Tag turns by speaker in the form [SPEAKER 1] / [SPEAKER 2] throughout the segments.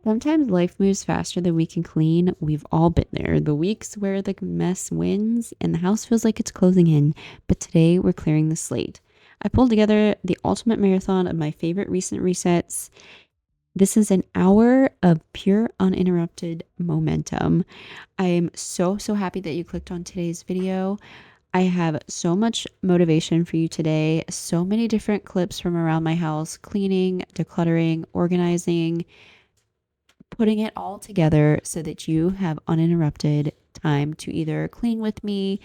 [SPEAKER 1] Sometimes life moves faster than we can clean. We've all been there. The weeks where the mess wins and the house feels like it's closing in. But today we're clearing the slate. I pulled together the ultimate marathon of my favorite recent resets. This is an hour of pure uninterrupted momentum. I am so happy that you clicked on today's video. I have so much motivation for you today. So many different clips from around my house, cleaning, decluttering, organizing, putting it all together so that you have uninterrupted time to either clean with me,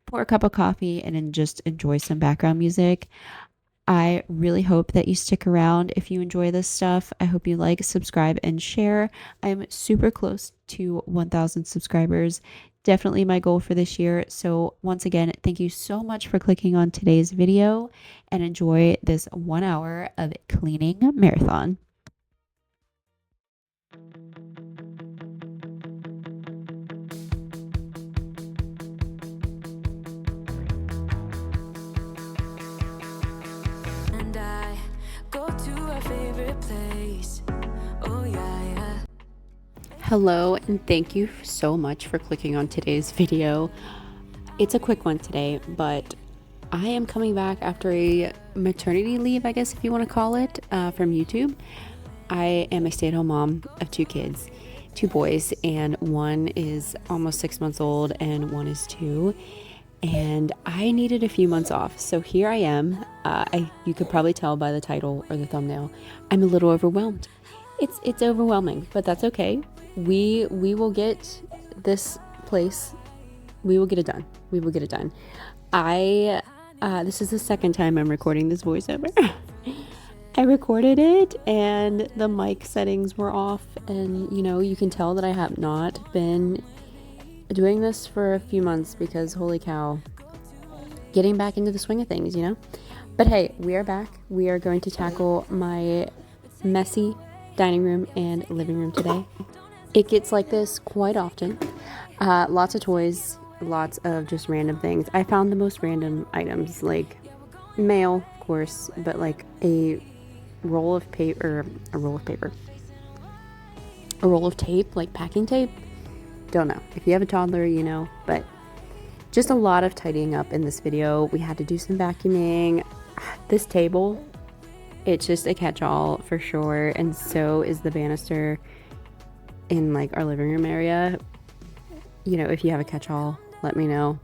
[SPEAKER 1] pour a cup of coffee, and then just enjoy some background music. I really hope that you stick around if you enjoy this stuff. I hope you like, subscribe, and share. I'm super close to 1,000 subscribers. Definitely my goal for this year. So once again, thank you so much for clicking on today's video and enjoy this 1 hour of cleaning marathon. Hello, and thank you so much for clicking on today's video. It's a quick one today, but I am coming back after a maternity leave, I guess if you want to call it, from YouTube. I am a stay-at-home mom of 2 kids, 2 boys, and one is almost 6 months old and one is 2. And I needed a few months off. So here I am. You could probably tell by the title or the thumbnail. I'm a little overwhelmed. It's overwhelming, but that's okay. We will get this place. We will get it done. We will get it done. This is the second time I'm recording this voiceover. I recorded it and the mic settings were off, and you can tell that I have not been doing this for a few months because holy cow, getting back into the swing of things, But hey, we are back. We are going to tackle my messy dining room and living room today. It gets like this quite often. Lots of toys, lots of just random things. I found the most random items, like mail, of course, but like a roll of tape, like packing tape. Don't know. If you have a toddler, but just a lot of tidying up in this video. We had to do some vacuuming. This table, it's just a catch-all for sure, and so is the banister in like our living room area. If you have a catch-all, let me know.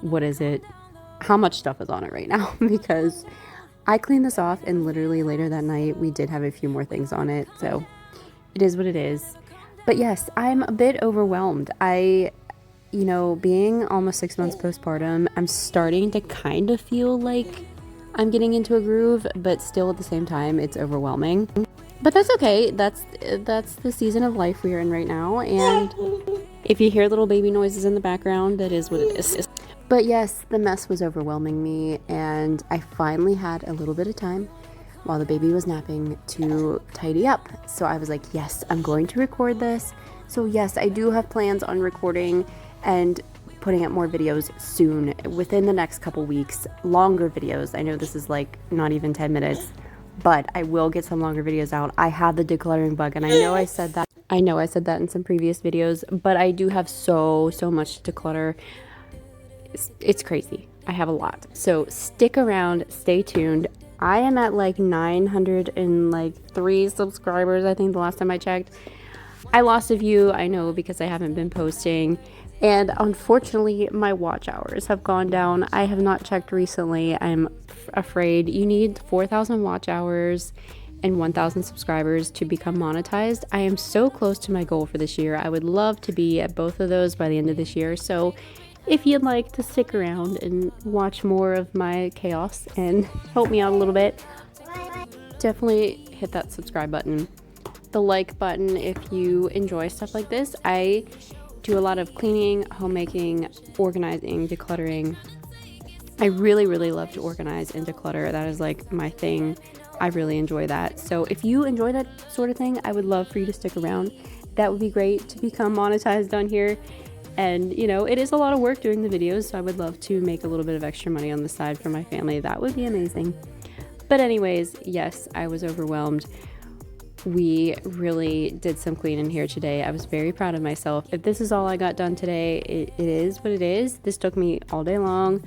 [SPEAKER 1] What is it? How much stuff is on it right now? Because I cleaned this off and literally later that night we did have a few more things on it, so it is what it is. But yes, I'm a bit overwhelmed. Being almost 6 months postpartum, I'm starting to kind of feel like I'm getting into a groove, but still at the same time, it's overwhelming. But that's okay. That's the season of life we are in right now. And if you hear little baby noises in the background, that is what it is. But yes, the mess was overwhelming me, and I finally had a little bit of time while the baby was napping to tidy up. So I was like, yes, I'm going to record this. So yes, I do have plans on recording and putting up more videos soon, within the next couple weeks. Longer videos. I know this is like not even 10 minutes, but I will get some longer videos out. I have the decluttering bug, and I know I said that in some previous videos, but I do have so much to declutter. It's crazy. I have a lot. So stick around, stay tuned. I am at like 903 subscribers, I think the last time I checked. I lost a few, I know, because I haven't been posting. And unfortunately, my watch hours have gone down. I have not checked recently. I'm afraid you need 4,000 watch hours and 1,000 subscribers to become monetized. I am so close to my goal for this year. I would love to be at both of those by the end of this year. So if you'd like to stick around and watch more of my chaos and help me out a little bit, definitely hit that subscribe button. The like button if you enjoy stuff like this. I do a lot of cleaning, homemaking, organizing, decluttering. I really love to organize and declutter. That is like my thing. I really enjoy that. So if you enjoy that sort of thing, I would love for you to stick around. That would be great to become monetized on here. And it is a lot of work doing the videos, so I would love to make a little bit of extra money on the side for my family. That would be amazing. But anyways, yes, I was overwhelmed. we really did some cleaning here today. I was very proud of myself. If this is all I got done today, it is what it is. This took me all day long,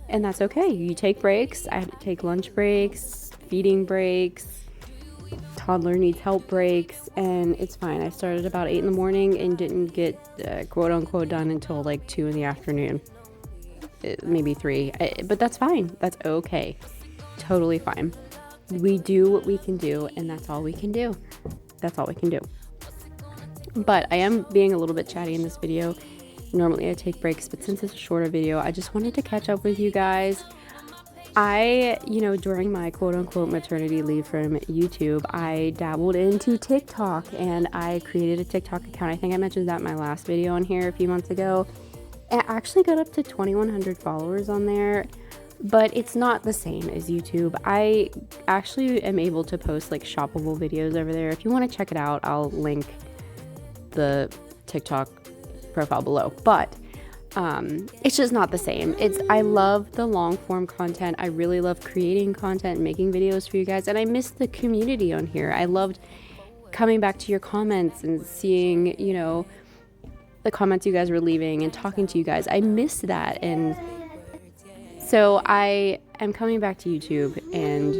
[SPEAKER 1] and that's okay. You take breaks. I had to take lunch breaks, feeding breaks, toddler needs help breaks, and it's fine. I started about 8 in the morning and didn't get quote unquote done until like 2 in the afternoon, maybe 3, but that's fine. That's okay. Totally fine. We do what we can do, and that's all we can do. That's all we can do. But I am being a little bit chatty in this video. Normally I take breaks, but since it's a shorter video, I just wanted to catch up with you guys. During my quote-unquote maternity leave from YouTube, I dabbled into TikTok, and I created a TikTok account. I think I mentioned that in my last video on here a few months ago. And I actually got up to 2,100 followers on there, but it's not the same as YouTube. I actually am able to post like shoppable videos over there. If you want to check it out, I'll link the TikTok profile below. But it's just not the same. I love the long form content. I really love creating content and making videos for you guys, and I miss the community on here. I loved coming back to your comments and seeing, the comments you guys were leaving and talking to you guys. I miss that, and so I am coming back to YouTube, and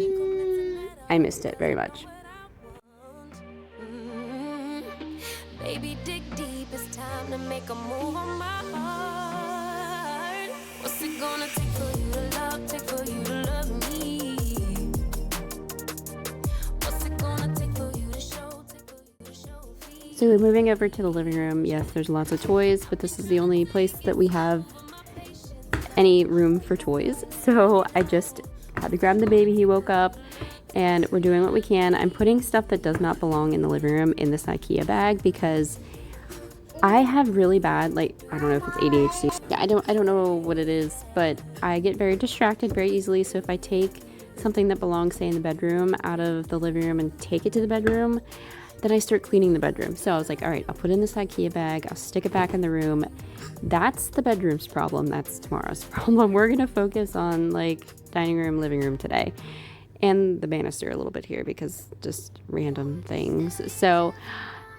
[SPEAKER 1] I missed it very much.
[SPEAKER 2] Baby, dig deep, it's time to make a move on my heart. What's it gonna take for you to love me? What's it gonna take for you to show feet?
[SPEAKER 1] So we're moving over to the living room. Yes, there's lots of toys, but this is the only place that we have any room for toys. So I just had to grab the baby. He woke up, and we're doing what we can. I'm putting stuff that does not belong in the living room in this IKEA bag because I have really bad, I don't know if it's ADHD. Yeah, I don't know what it is, but I get very distracted very easily. So if I take something that belongs, say, in the bedroom out of the living room and take it to the bedroom, then I start cleaning the bedroom. So I was like, all right, I'll put it in this IKEA bag. I'll stick it back in the room. That's the bedroom's problem. That's tomorrow's problem. We're going to focus on dining room, living room today. And the banister a little bit here because just random things. So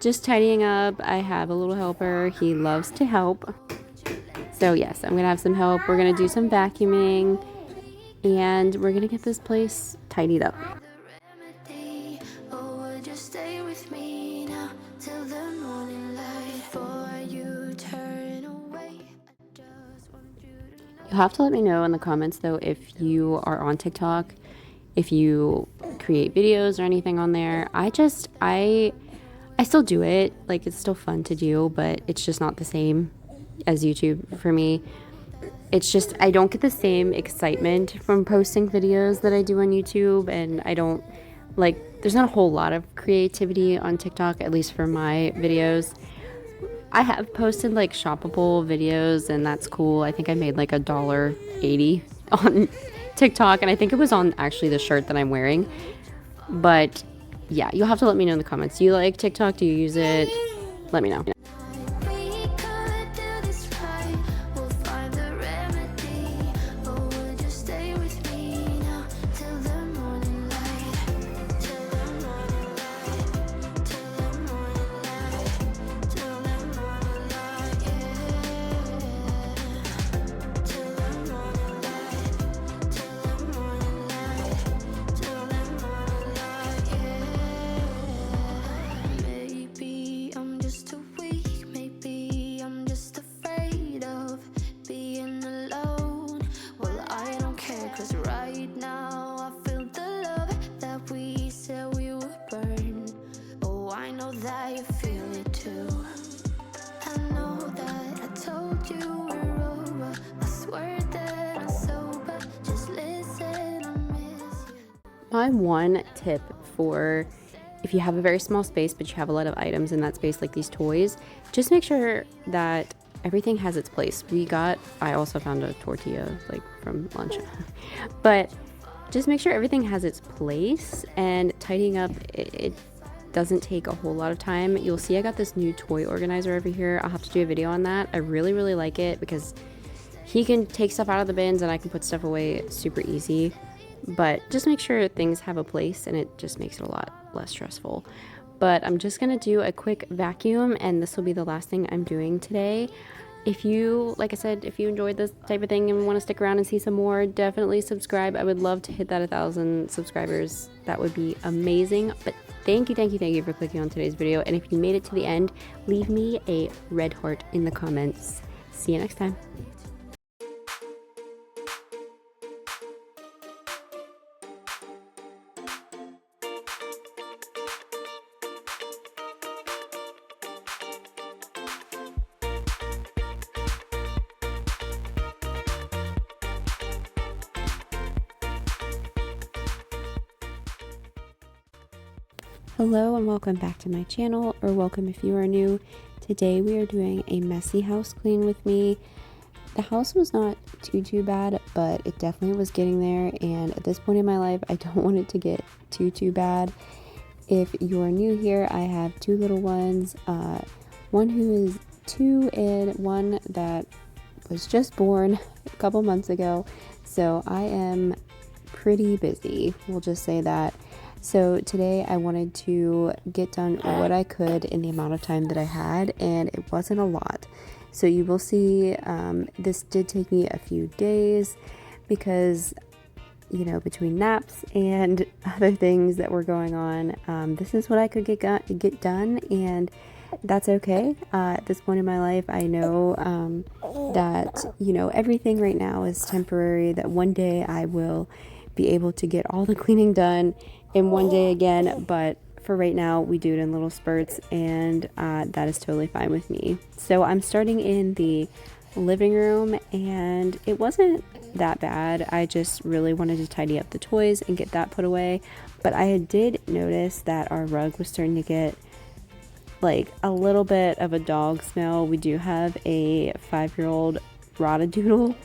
[SPEAKER 1] just tidying up. I have a little helper. He loves to help. So yes, I'm going to have some help. We're going to do some vacuuming, and we're going to get this place tidied up. You'll have to let me know in the comments though if you are on TikTok, if you create videos or anything on there. I still do it. It's still fun to do, but it's just not the same as YouTube for me. It's just, I don't get the same excitement from posting videos that I do on YouTube, and I don't, there's not a whole lot of creativity on TikTok, at least for my videos. I have posted shoppable videos, and that's cool. I think I made $1.80 on TikTok, and I think it was on actually the shirt that I'm wearing. But yeah, you'll have to let me know in the comments. Do you like TikTok? Do you use it? Let me know. My one tip for if you have a very small space but you have a lot of items in that space, like these toys, just make sure that everything has its place. I also found a tortilla from lunch, but just make sure everything has its place, and tidying up, it doesn't take a whole lot of time. You'll see I got this new toy organizer over here. I'll have to do a video on that. I really, really like it because he can take stuff out of the bins and I can put stuff away super easy. But just make sure things have a place, and it just makes it a lot less stressful. but I'm just gonna do a quick vacuum, and this will be the last thing I'm doing today. If you, like I said, if you enjoyed this type of thing and want to stick around and see some more, definitely subscribe. I would love to hit that 1,000 subscribers. That would be amazing. But thank you for clicking on today's video. And if you made it to the end, leave me a red heart in the comments. See you next time. Hello and welcome back to my channel, or welcome if you are new. Today we are doing a messy house clean with me. The house was not too bad, but it definitely was getting there, and at this point in my life I don't want it to get too bad. If you are new here, I have two little ones, one who is 2 and one that was just born a couple months ago, so I am pretty busy, we'll just say that. So today I wanted to get done what I could in the amount of time that I had, and it wasn't a lot. So you will see this did take me a few days because, you know, between naps and other things that were going on, this is what I could get done, and that's okay. At this point in my life, I know that, you know, everything right now is temporary, that one day I will be able to get all the cleaning done in one day again, but for right now we do it in little spurts, and that is totally fine with me. So I'm starting in the living room, and it wasn't that bad. I just really wanted to tidy up the toys and get that put away, but I did notice that our rug was starting to get like a little bit of a dog smell. We do have a 5-year-old Rottadoodle,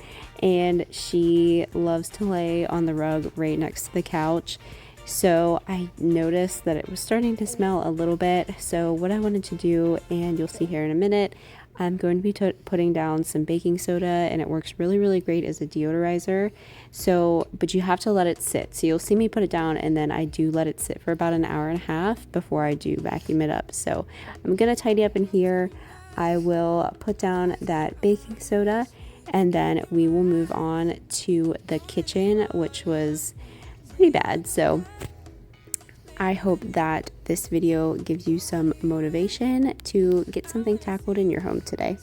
[SPEAKER 1] and she loves to lay on the rug right next to the couch. So I noticed that it was starting to smell a little bit. So what I wanted to do, and you'll see here in a minute, I'm going to be putting down some baking soda, and it works really great as a deodorizer. So, but you have to let it sit. So you'll see me put it down, and then I do let it sit for about an hour and a half before I do vacuum it up. So I'm gonna tidy up in here. I will put down that baking soda, and then we will move on to the kitchen, which was pretty bad. So I hope that this video gives you some motivation to get something tackled in your home today.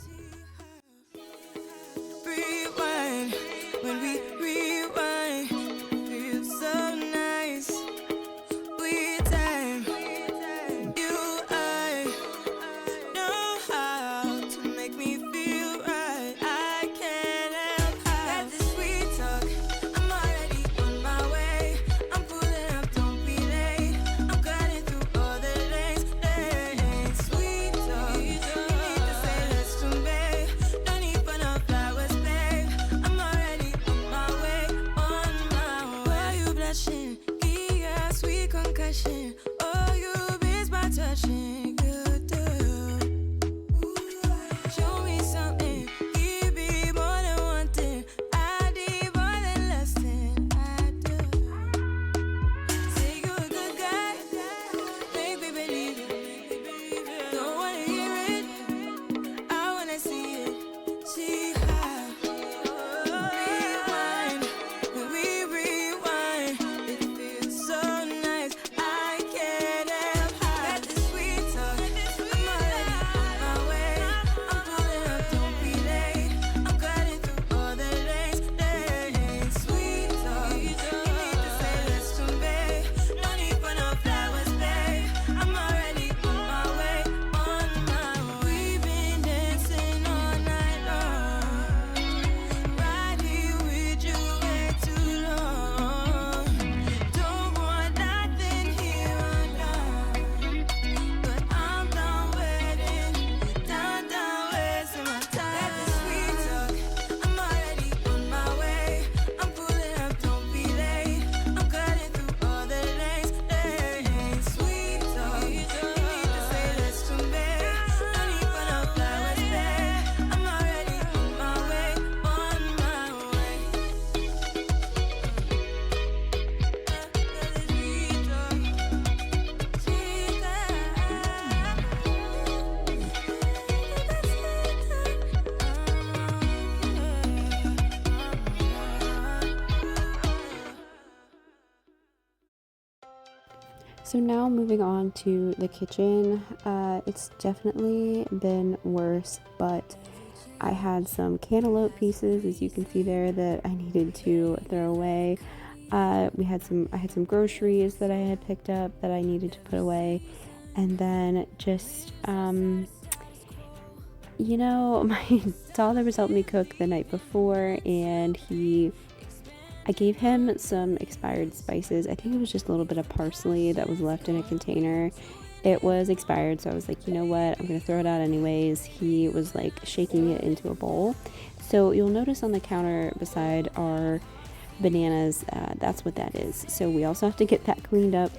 [SPEAKER 1] So now moving on to the kitchen, it's definitely been worse, but I had some cantaloupe pieces, as you can see there, that I needed to throw away. I had some groceries that I had picked up that I needed to put away, and then just my toddler was helping me cook the night before, and I gave him some expired spices. I think it was just a little bit of parsley that was left in a container. It was expired, so I was like, you know what, I'm gonna throw it out anyways. He was like shaking it into a bowl. So you'll notice on the counter beside our bananas, that's what that is. So we also have to get that cleaned up.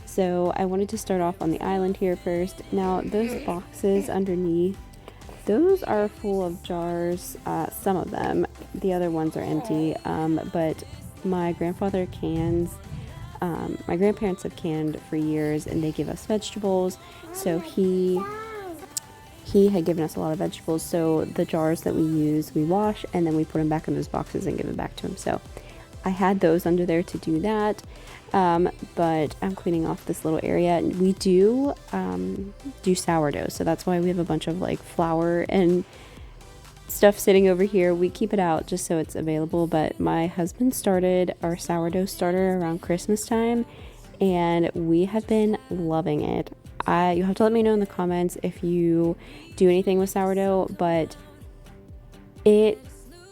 [SPEAKER 1] So I wanted to start off on the island here first. Now those boxes underneath, those are full of jars, some of them. The other ones are empty, but my grandparents have canned for years, and they give us vegetables. So he had given us a lot of vegetables. So the jars that we use, we wash, and then we put them back in those boxes and give it back to him. So I had those under there to do that. But I'm cleaning off this little area. We do sourdough, so that's why we have a bunch of like flour and stuff sitting over here. We keep it out just so it's available, but my husband started our sourdough starter around Christmas time, and we have been loving it. You have to let me know in the comments if you do anything with sourdough, but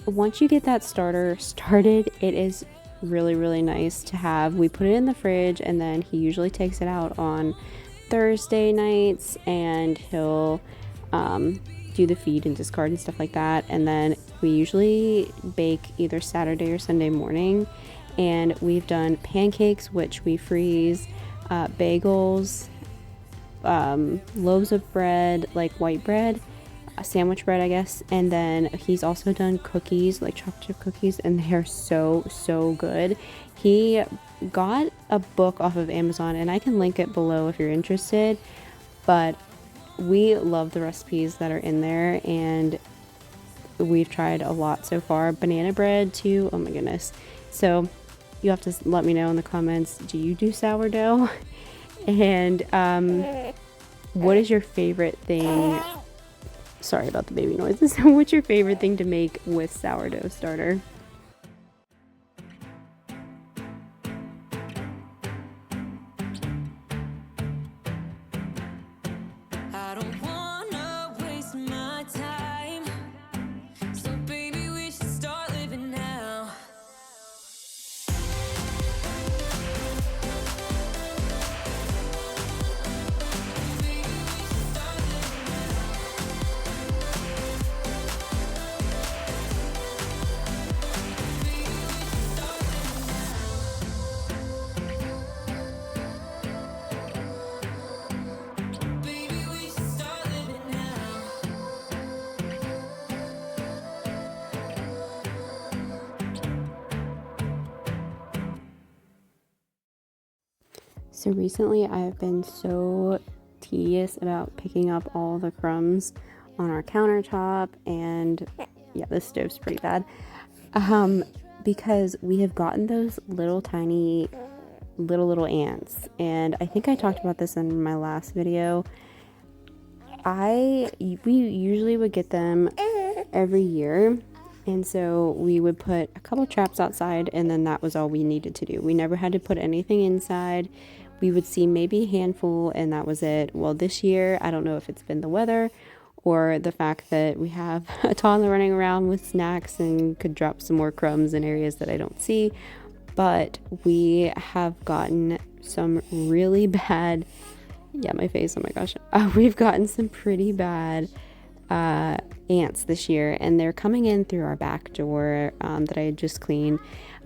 [SPEAKER 1] once you get that starter started, it is really, really nice to have. We put it in the fridge, and then he usually takes it out on Thursday nights, and he'll do the feed and discard and stuff like that. And then we usually bake either Saturday or Sunday morning, and we've done pancakes, which we freeze, bagels, loaves of bread, like white bread, sandwich bread, I guess. And then he's also done cookies, like chocolate chip cookies, and they are so good. He got a book off of Amazon, and I can link it below if you're interested, but we love the recipes that are in there, and we've tried a lot so far. Banana bread too, oh my goodness. So you have to let me know in the comments, do you do sourdough? And what is your favorite thing? Sorry about the baby noises. What's your favorite thing to make with sourdough starter?
[SPEAKER 2] I don't wanna waste my time, so baby we should start living now.
[SPEAKER 1] So recently I've been so tedious about picking up all the crumbs on our countertop, and yeah, this stove's pretty bad, because we have gotten those little tiny little ants, and I think I talked about this in my last video. We usually would get them every year, and so we would put a couple traps outside, and then that was all we needed to do. We never had to put anything inside. We would see maybe a handful, and that was it. Well, this year, I don't know if it's been the weather or the fact that we have a toddler running around with snacks and could drop some more crumbs in areas that I don't see, but we have gotten some really bad, yeah, my face, oh my gosh. We've gotten some pretty bad ants this year, and they're coming in through our back door that I had just cleaned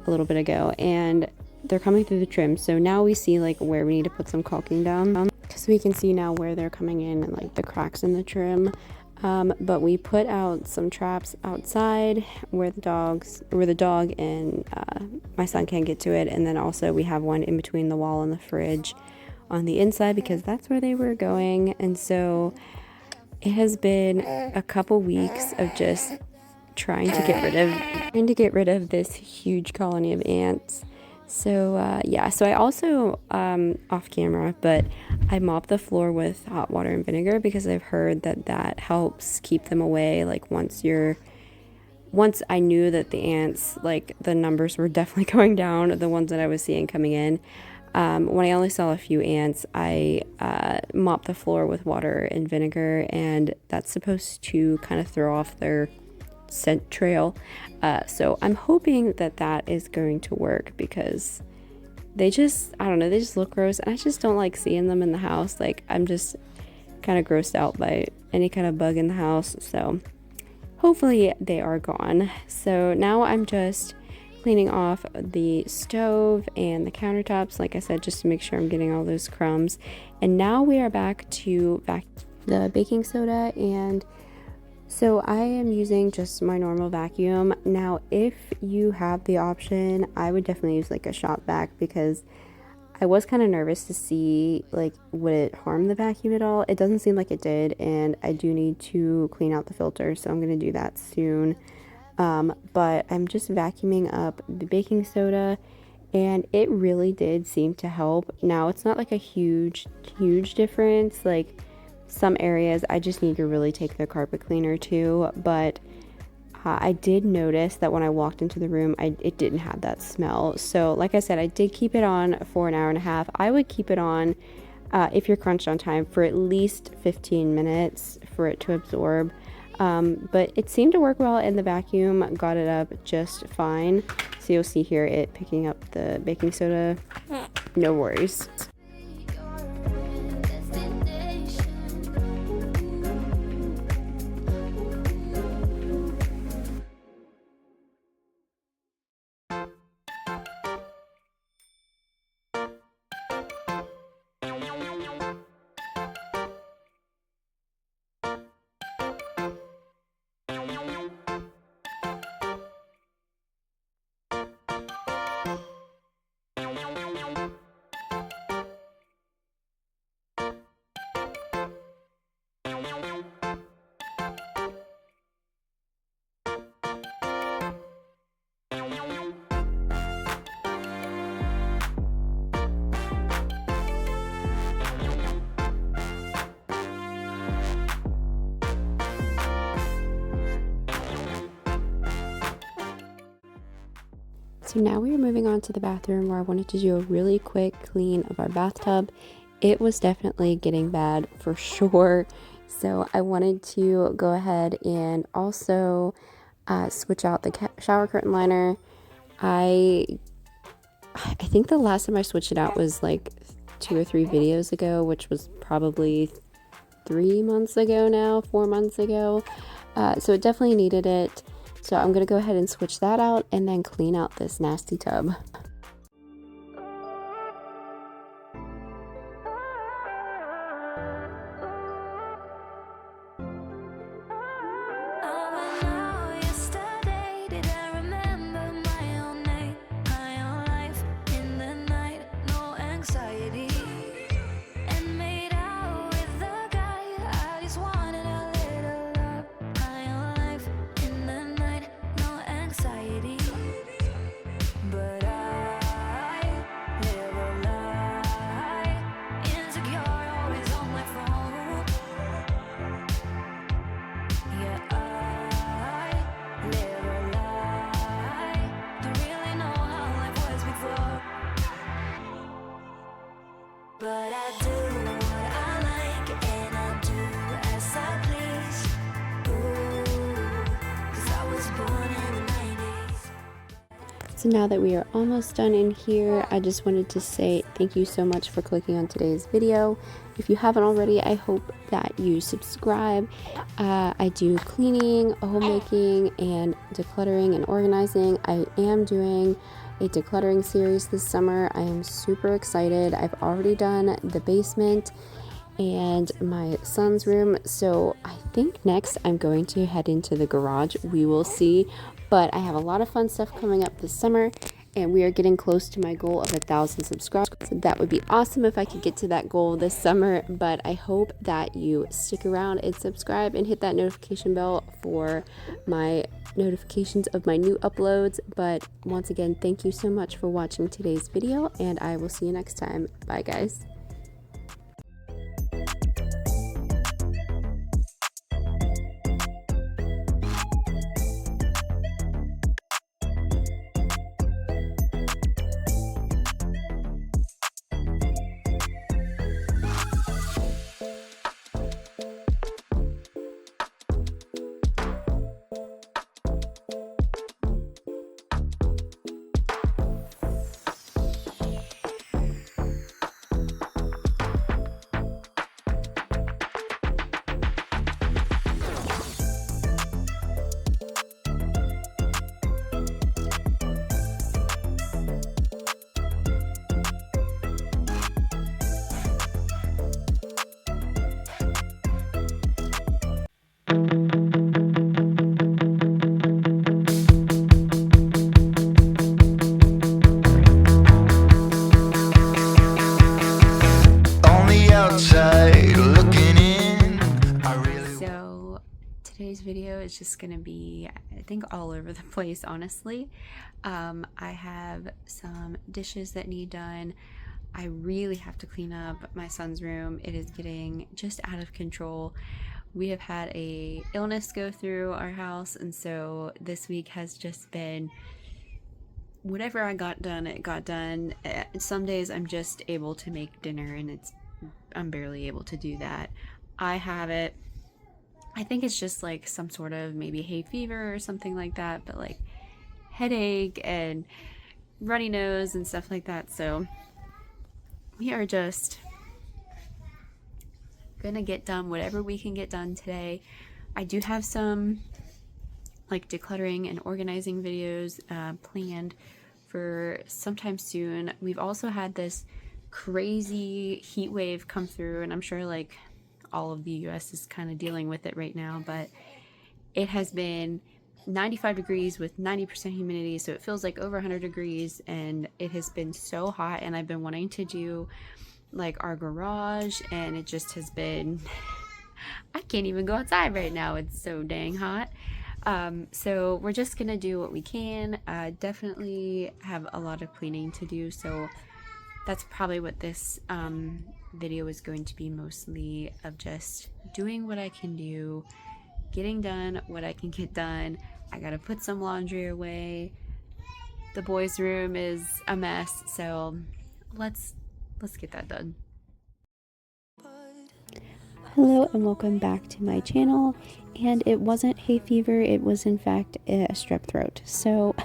[SPEAKER 1] a little bit ago, and they're coming through the trim. So now we see like where we need to put some caulking down, because we can see now where they're coming in and like the cracks in the trim. But we put out some traps outside where the dog and my son can't get to it, and then also we have one in between the wall and the fridge on the inside, because that's where they were going. And so it has been a couple weeks of just trying to get rid of this huge colony of ants. So yeah, so I also off camera, but I mop the floor with hot water and vinegar because I've heard that that helps keep them away. Like once I knew that the ants, like the numbers were definitely going down, the ones that I was seeing coming in. When I only saw a few ants, I mopped the floor with water and vinegar, and that's supposed to kind of throw off their scent trail. So I'm hoping that that is going to work because they just, I don't know, they just look gross, and I just don't like seeing them in the house. Like, I'm just kind of grossed out by any kind of bug in the house. So hopefully they are gone. So now I'm just cleaning off the stove and the countertops, like I said, just to make sure I'm getting all those crumbs. And now we are back to the baking soda, and so I am using just my normal vacuum. Now, if you have the option, I would definitely use like a shop vac because I was kind of nervous to see like would it harm the vacuum at all. It doesn't seem like it did, and I do need to clean out the filter, so I'm going to do that soon. But I'm just vacuuming up the baking soda, and it really did seem to help. Now, it's not like a huge difference. Like, some areas I just need to really take the carpet cleaner to, but I did notice that when I walked into the room, it didn't have that smell. So like I said, I did keep it on for an hour and a half. I would keep it on if you're crunched on time for at least 15 minutes for it to absorb. But it seemed to work well, and the vacuum got it up just fine. So you'll see here it picking up the baking soda. No worries. So now we are moving on to the bathroom, where I wanted to do a really quick clean of our bathtub. It was definitely getting bad for sure. So I wanted to go ahead and also switch out the shower curtain liner. I think the last time I switched it out was like 2 or 3 videos ago, which was probably 3 months ago now, 4 months ago. So it definitely needed it. So I'm going to go ahead and switch that out and then clean out this nasty tub.
[SPEAKER 2] But I do what I like, and I do as I please. Ooh, 'cause I was born in the 90s.
[SPEAKER 1] So now that we are almost done in here, I just wanted to say thank you so much for clicking on today's video. If you haven't already, I hope that you subscribe. I do cleaning, homemaking, and decluttering and organizing. I am doing a decluttering series this summer. I am super excited. I've already done the basement and my son's room, so I think next I'm going to head into the garage. We will see, but I have a lot of fun stuff coming up this summer, and we are getting close to my goal of 1,000 subscribers. So that would be awesome if I could get to that goal this summer, but I hope that you stick around and subscribe and hit that notification bell for my notifications of my new uploads. But once again, thank you so much for watching today's video, and I will see you next time. Bye guys. Today's video is just gonna be, I think, all over the place, honestly. I have some dishes that need done. I really have to clean up my son's room. It is getting just out of control. We have had a illness go through our house, and so this week has just been whatever I got done, it got done. Some days I'm just able to make dinner, and I'm barely able to do that. I think it's just like some sort of maybe hay fever or something like that, but like headache and runny nose and stuff like that. So we are just gonna get done whatever we can get done today. I do have some like decluttering and organizing videos planned for sometime soon. We've also had this crazy heat wave come through, and I'm sure like all of the US is kind of dealing with it right now, but it has been 95 degrees with 90% humidity, so it feels like over 100 degrees, and it has been so hot. And I've been wanting to do like our garage, and it just has been I can't even go outside right now, it's so dang hot. So we're just gonna do what we can. Definitely have a lot of cleaning to do, so that's probably what this video is going to be, mostly of just doing what I can do, getting done what I can get done. I gotta put some laundry away. The boys' room is a mess, so let's get that done. Hello and welcome back to my channel. And it wasn't hay fever, it was in fact a strep throat. So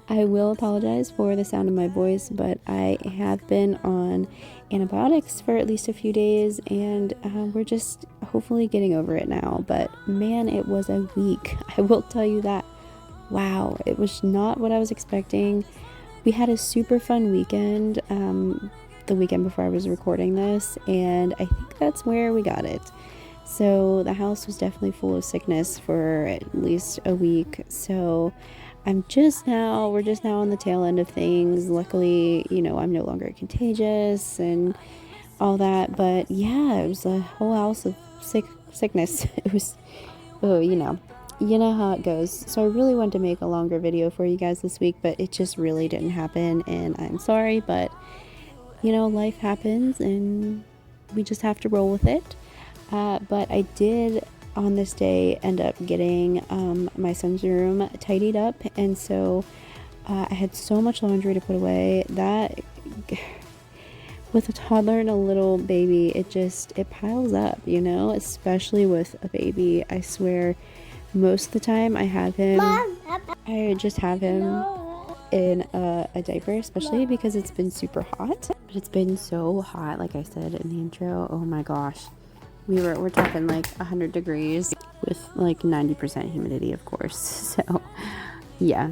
[SPEAKER 1] I will apologize for the sound of my voice, but I have been on antibiotics for at least a few days, and we're just hopefully getting over it now. But man, it was a week, I will tell you that. Wow, it was not what I was expecting. We had a super fun weekend the weekend before I was recording this, and I think that's where we got it. So the house was definitely full of sickness for at least a week. So we're just now on the tail end of things. Luckily, you know, I'm no longer contagious and all that. But yeah, it was a whole house of sickness. It was, oh, you know how it goes. So I really wanted to make a longer video for you guys this week, but it just really didn't happen, and I'm sorry, but you know, life happens and we just have to roll with it. But I did on this day end up getting my son's room tidied up, and so I had so much laundry to put away that with a toddler and a little baby, it piles up, you know, especially with a baby. I swear most of the time I just have him in a diaper, especially because it's been super hot. But it's been so hot, like I said in the intro. Oh my gosh, we're talking like 100 degrees with like 90% humidity, of course. So yeah,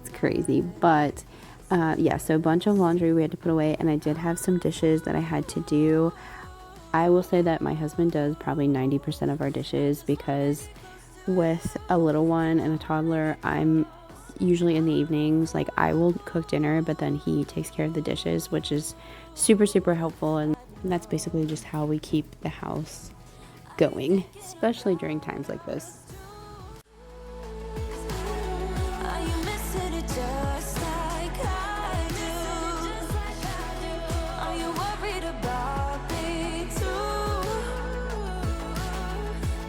[SPEAKER 1] it's crazy. But yeah, so a bunch of laundry we had to put away, and I did have some dishes that I had to do. I will say that my husband does probably 90% of our dishes, because with a little one and a toddler, I'm usually in the evenings, like I will cook dinner, but then he takes care of the dishes, which is super, super helpful. And that's basically just how we keep the house going, especially during times like this.
[SPEAKER 2] Are you missing it just like I do? Are you worried about me too?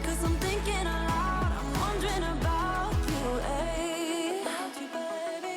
[SPEAKER 2] 'Cause I'm thinking aloud, I'm wondering about you, eh? About you, baby.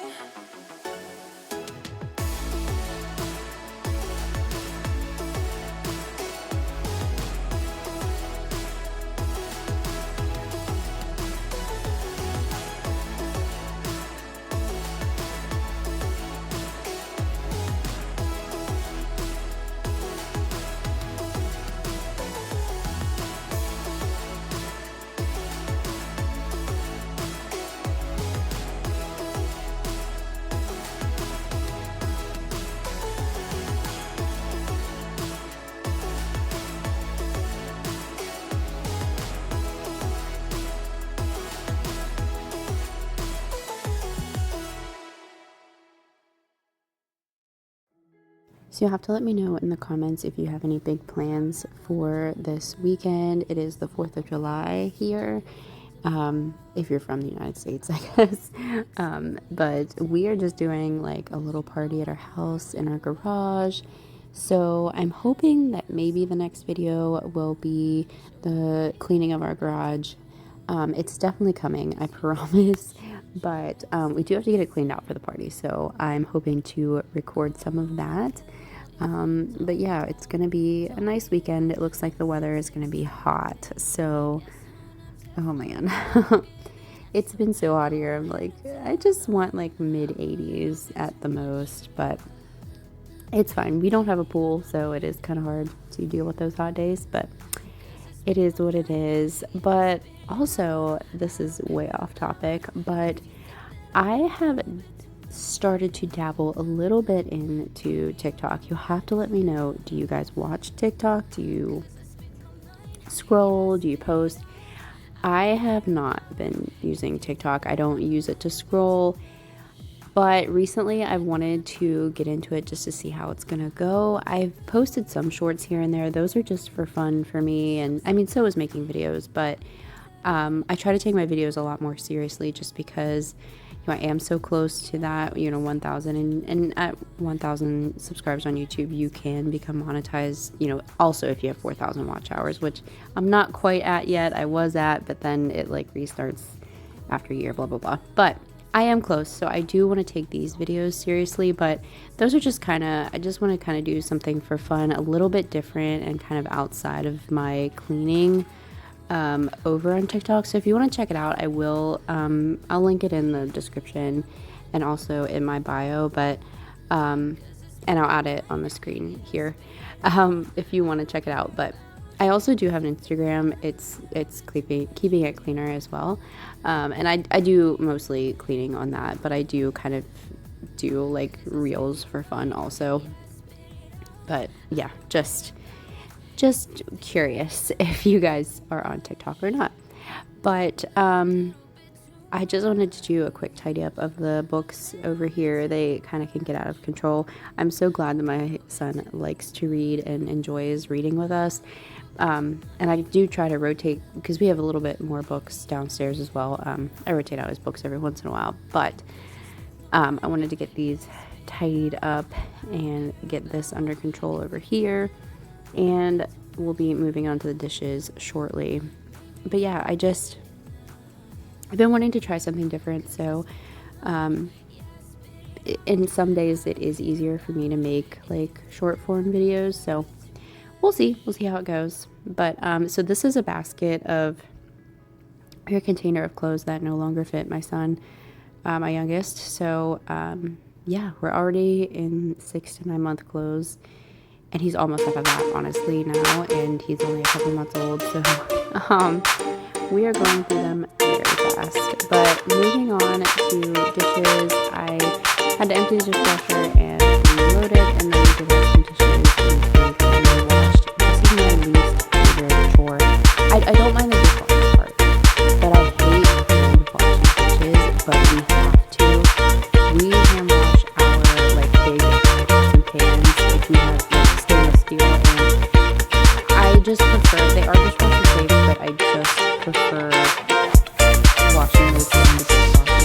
[SPEAKER 1] So you'll have to let me know in the comments if you have any big plans for this weekend. It is the 4th of July here, if you're from the United States, I guess. But we are just doing like a little party at our house in our garage. So I'm hoping that maybe the next video will be the cleaning of our garage. It's definitely coming, I promise. But we do have to get it cleaned out for the party. So I'm hoping to record some of that. But yeah, it's going to be a nice weekend. It looks like the weather is going to be hot. So, oh man, it's been so hot here. I'm like, I just want like mid 80s at the most, but it's fine. We don't have a pool, so it is kind of hard to deal with those hot days, but it is what it is. But also, this is way off topic, but I have started to dabble a little bit into TikTok. You'll have to let me know, do you guys watch TikTok? Do you scroll? Do you post? I have not been using TikTok. I don't use it to scroll, but recently I've wanted to get into it just to see how it's gonna go. I've posted some shorts here and there. Those are just for fun for me, and I mean, so is making videos, but I try to take my videos a lot more seriously just because I am so close to that, 1,000, and at 1,000 subscribers on YouTube, you can become monetized, also if you have 4,000 watch hours, which I'm not quite at yet. I was at, but then it like restarts after a year, blah, blah, blah. But I am close, so I do want to take these videos seriously, but those are just I just want to kind of do something for fun, a little bit different and kind of outside of my cleaning over on TikTok. So if you want to check it out, I will. I'll link it in the description and also in my bio, but and I'll add it on the screen here if you want to check it out. But I also do have an Instagram. It's keeping it cleaner as well, and I do mostly cleaning on that, but I do kind of do like reels for fun also. But yeah, just curious if you guys are on TikTok or not. But I just wanted to do a quick tidy up of the books over here. They kind of can get out of control. I'm so glad that my son likes to read and enjoys reading with us. And I do try to rotate because we have a little bit more books downstairs as well. I rotate out his books every once in a while, but I wanted to get these tidied up and get this under control over here. And we'll be moving on to the dishes shortly. But yeah, I've been wanting to try something different. So in some days it is easier for me to make like short form videos. So we'll see how it goes. But so this is a basket of a container of clothes that no longer fit my son, my youngest. So yeah, we're already in 6 to 9 month clothes. And he's almost out of that, honestly, now, and he's only a couple months old, so we are going through them very fast. But moving on to dishes, I had to empty the dishwasher and reload it, and then we did wash some dishes in the sink, and then washed. This is my least favorite chore. I don't mind the dishwashing part, but I hate cleaning washing dishes, but we have to. prefer washing this in the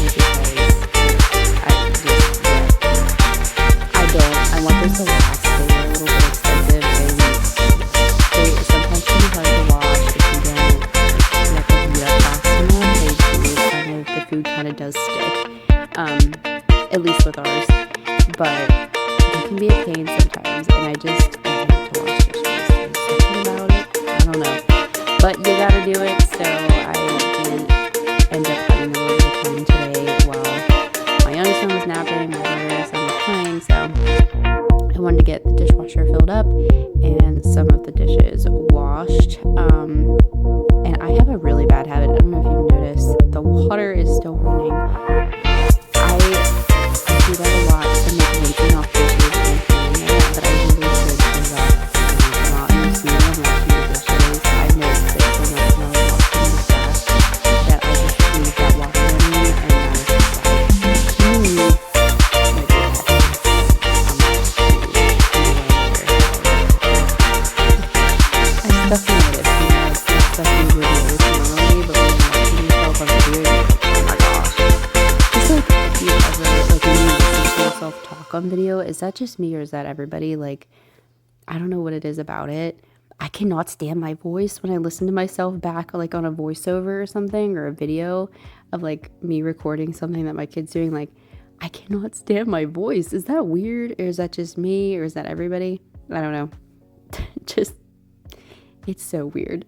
[SPEAKER 1] dishwasher because I don't. I want this to last. They are a little bit expensive and they sometimes can be hard to wash if you don't let them heat up fast enough. The food kind of does stick, at least with ours, but it can be a pain sometimes, and I hate to wash dishes. There's something about it, I don't know, but you gotta do it. So I did end up having a little bit of time today while my youngest son was napping, my other son was playing, so I wanted to get the dishwasher filled up and some of the dishes washed. And I have a really bad habit. I don't know if you've noticed, the water is still running. I do that a lot to make rinsing off dishes and cleaning it, but I really should turn it off and not in the scene of washing the dishes. I noticed it so much when I was washing the trash that I just leave that water running, and that is just like, I definitely noticed, it's stuff you would notice normally, but when you're watching yourself on video, you're like, oh my gosh. It's like, if you ever, like, when you listen to yourself talk on video, is that just me or is that everybody? Like, I don't know what it is about it. I cannot stand my voice when I listen to myself back, like on a voiceover or something, or a video of like me recording something that my kid's doing. Like, I cannot stand my voice. Is that weird? Or is that just me? Or is that everybody? I don't know. Just, it's so weird.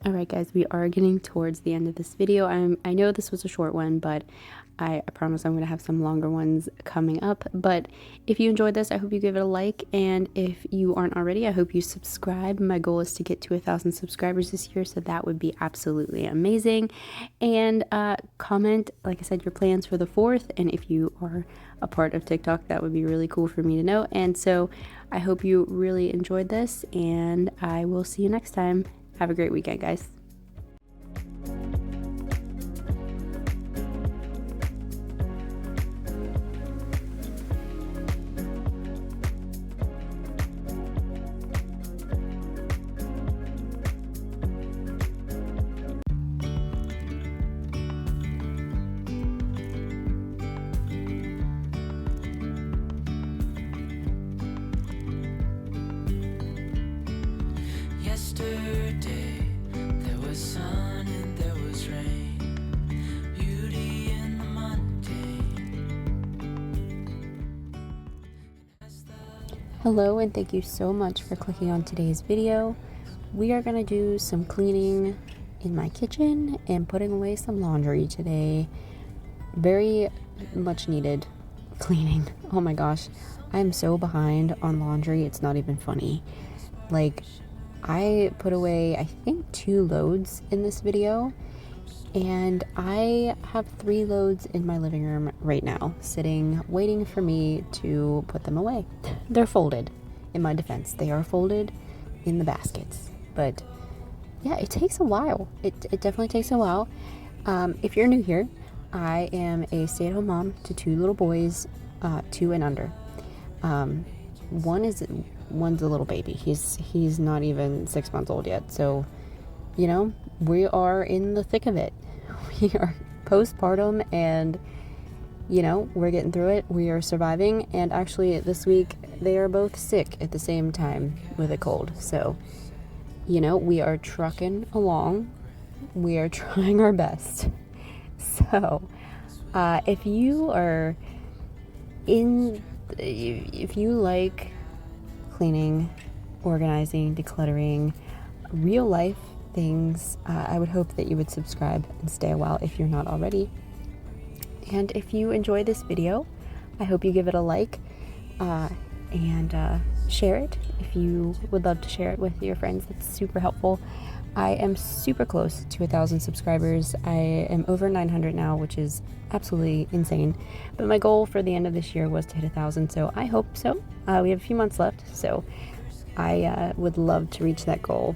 [SPEAKER 1] Alright guys, we are getting towards the end of this video. I know this was a short one, but I promise I'm going to have some longer ones coming up. But if you enjoyed this, I hope you give it a like, and if you aren't already, I hope you subscribe. My goal is to get to 1,000 subscribers this year, so that would be absolutely amazing. And comment, like I said, your plans for the 4th, and if you are a part of TikTok, that would be really cool for me to know. And so I hope you really enjoyed this, and I will see you next time. Have a great weekend, guys.
[SPEAKER 2] Yesterday, there was sun and there was rain, beauty in the mundane.
[SPEAKER 1] Hello, and thank you so much for clicking on today's video. We are going to do some cleaning in my kitchen and putting away some laundry today. Very much needed cleaning. Oh my gosh, I'm so behind on laundry, it's not even funny. Like, I put away, I think, 2 loads in this video, and I have 3 loads in my living room right now, sitting, waiting for me to put them away. They're folded, in my defense. They are folded in the baskets, but yeah, it takes a while. It definitely takes a while. If you're new here, I am a stay-at-home mom to 2 little boys, 2 and under. One's a little baby. He's not even 6 months old yet, so you know, we are in the thick of it. We are postpartum, and, you know, we're getting through it. We are surviving. And actually, this week, they are both sick at the same time with a cold. So, you know, we are trucking along. We are trying our best. So, if you are if you like cleaning, organizing, decluttering, real life things, I would hope that you would subscribe and stay a while if you're not already. And if you enjoy this video, I hope you give it a like and share it if you would love to share it with your friends. That's super helpful. I am super close to 1,000 subscribers. I am over 900 now, which is absolutely insane. But my goal for the end of this year was to hit 1,000, so I hope so. We have a few months left, so I would love to reach that goal.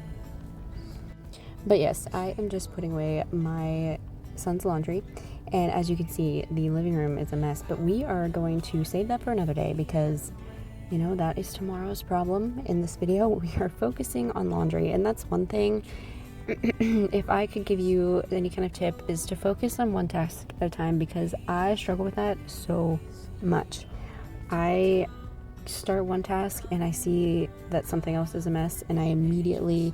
[SPEAKER 1] But yes, I am just putting away my son's laundry. And as you can see, the living room is a mess. But we are going to save that for another day because, you know, that is tomorrow's problem. In this video, we are focusing on laundry. And that's one thing, if I could give you any kind of tip, is to focus on one task at a time, because I struggle with that so much. I start one task and I see that something else is a mess, and I immediately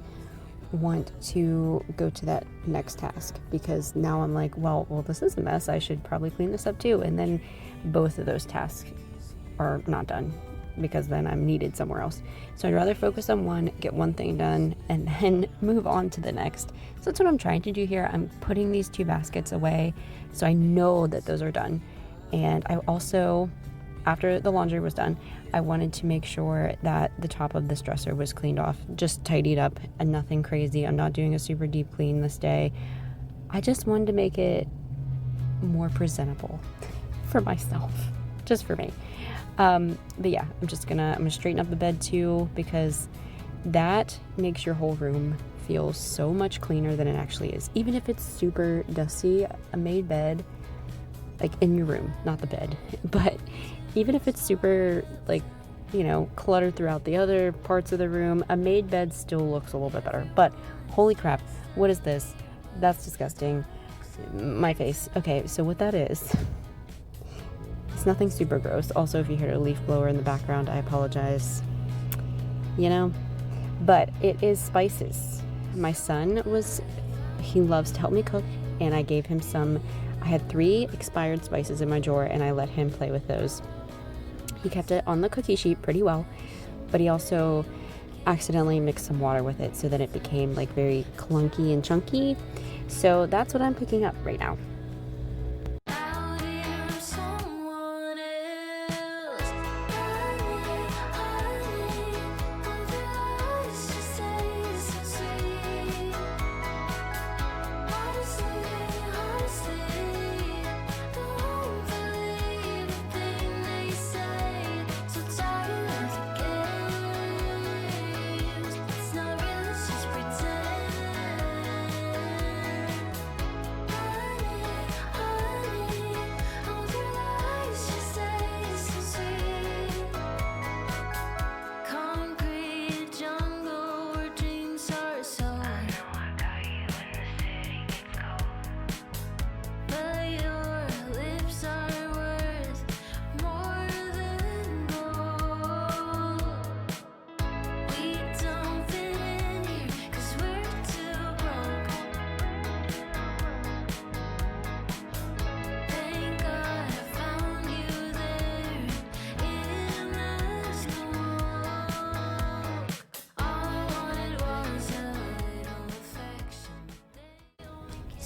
[SPEAKER 1] want to go to that next task, because now I'm like, well, this is a mess. I should probably clean this up too. And then both of those tasks are not done, because then I'm needed somewhere else. So I'd rather focus on one, get one thing done, and then move on to the next. So that's what I'm trying to do here. I'm putting these 2 baskets away so I know that those are done. And I also, after the laundry was done, I wanted to make sure that the top of this dresser was cleaned off, just tidied up, and nothing crazy. I'm not doing a super deep clean this day. I just wanted to make it more presentable for myself, just for me. But yeah, I'm gonna straighten up the bed too, because that makes your whole room feel so much cleaner than it actually is. Even if it's super dusty, a made bed, like in your room, not the bed, but even if it's super, like, you know, cluttered throughout the other parts of the room, a made bed still looks a little bit better. But holy crap, what is this? That's disgusting. My face. Okay, so what that is, it's nothing super gross. Also, if you hear a leaf blower in the background, I apologize. You know, but it is spices. My son he loves to help me cook, and I gave him some. I had 3 expired spices in my drawer, and I let him play with those. He kept it on the cookie sheet pretty well, but he also accidentally mixed some water with it, so that it became like very clunky and chunky. So that's what I'm picking up right now.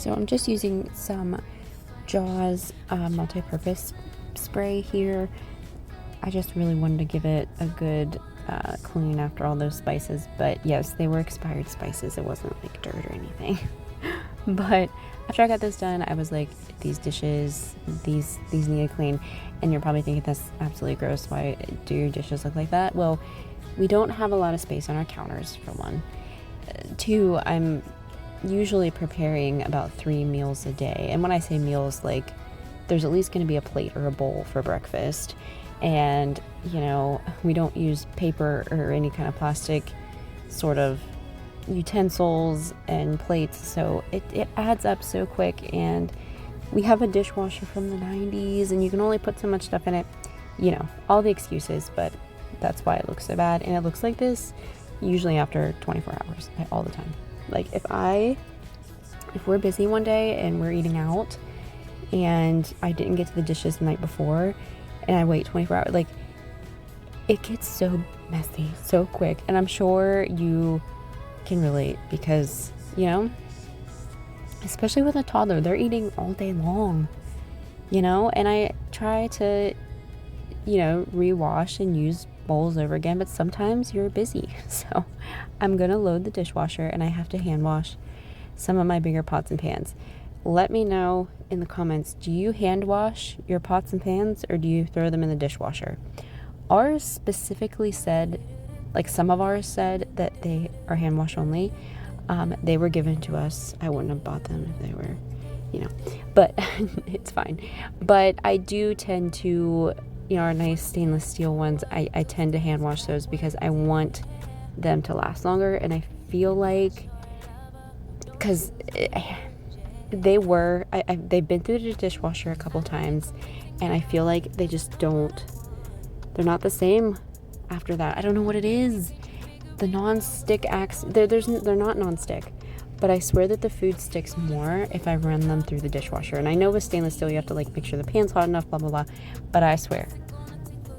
[SPEAKER 1] So I'm just using some Jaws multi-purpose spray here. I just really wanted to give it a good clean after all those spices. But yes, they were expired spices. It wasn't like dirt or anything. But after I got this done, I was like, these dishes, these need to clean. And you're probably thinking that's absolutely gross. Why do your dishes look like that? Well, we don't have a lot of space on our counters, for one. 2, I'm usually preparing about 3 meals a day. And when I say meals, like, there's at least going to be a plate or a bowl for breakfast. And, you know, we don't use paper or any kind of plastic sort of utensils and plates, so it adds up so quick. And we have a dishwasher from the 90s, and you can only put so much stuff in it. You know, all the excuses, but that's why it looks so bad. And it looks like this usually after 24 hours, all the time. Like if we're busy one day and we're eating out and I didn't get to the dishes the night before and I wait 24 hours, like, it gets so messy so quick. And I'm sure you can relate because, you know, especially with a toddler, they're eating all day long, you know, and I try to, you know, rewash and use bowls over again, but sometimes you're busy. So I'm gonna load the dishwasher and I have to hand wash some of my bigger pots and pans. Let me know in the comments, do you hand wash your pots and pans or do you throw them in the dishwasher? Ours specifically said, like some of ours said that they are hand wash only. They were given to us. I wouldn't have bought them if they were, you know, but it's fine. But I do tend to, you know, our nice stainless steel ones, I tend to hand wash those because I want them to last longer. And I feel like, because they've been through the dishwasher a couple times, and I feel like they just they're not the same after that. I don't know what it is. The non-stick they're not non-stick, but I swear that the food sticks more if I run them through the dishwasher. And I know with stainless steel you have to like make sure the pan's hot enough, blah blah blah, but I swear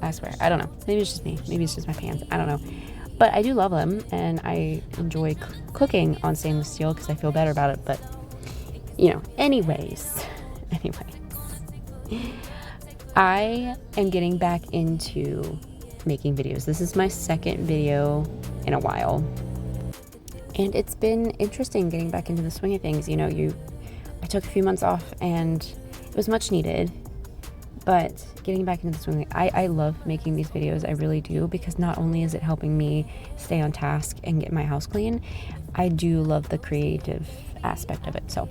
[SPEAKER 1] I don't know, maybe it's just me, maybe it's just my pans, I don't know, but I do love them and I enjoy cooking on stainless steel because I feel better about it. But you know, anyways, I am getting back into making videos. This is my second video in a while, and it's been interesting getting back into the swing of things. You know, I took a few months off and it was much needed, but getting back into the swing, I love making these videos. I really do, because not only is it helping me stay on task and get my house clean, I do love the creative aspect of it. So